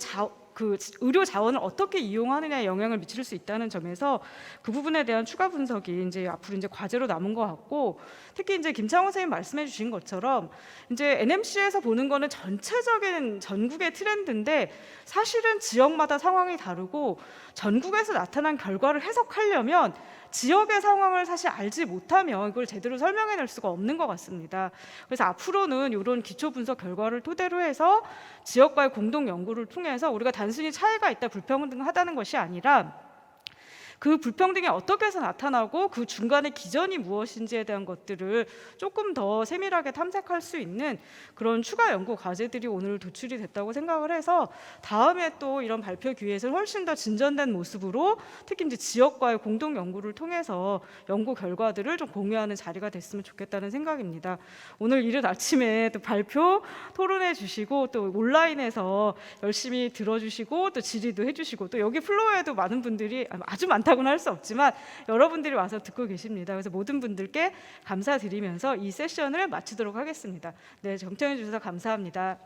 의료 자원을 어떻게 이용하느냐에 영향을 미칠 수 있다는 점에서 그 부분에 대한 추가 분석이 이제 앞으로 이제 과제로 남은 것 같고, 특히 이제 김창호 선생님 말씀해 주신 것처럼 이제 NMC에서 보는 거는 전체적인 전국의 트렌드인데, 사실은 지역마다 상황이 다르고 전국에서 나타난 결과를 해석하려면 지역의 상황을 사실 알지 못하면 이걸 제대로 설명해낼 수가 없는 것 같습니다. 그래서 앞으로는 이런 기초 분석 결과를 토대로 해서 지역과의 공동 연구를 통해서 우리가 단순히 차이가 있다, 불평등하다는 것이 아니라 그 불평등이 어떻게 해서 나타나고 그 중간의 기전이 무엇인지에 대한 것들을 조금 더 세밀하게 탐색할 수 있는 그런 추가 연구 과제들이 오늘 도출이 됐다고 생각을 해서, 다음에 또 이런 발표 기회에서는 훨씬 더 진전된 모습으로 특히 이제 지역과의 공동 연구를 통해서 연구 결과들을 좀 공유하는 자리가 됐으면 좋겠다는 생각입니다. 오늘 이른 아침에 또 발표 토론해 주시고 또 온라인에서 열심히 들어주시고 또 질의도 해주시고, 또 여기 플로어에도 많은 분들이, 아주 많다고는 할 수 없지만 여러분들이 와서 듣고 계십니다. 그래서 모든 분들께 감사드리면서 이 세션을 마치도록 하겠습니다. 네, 정청해 주셔서 감사합니다.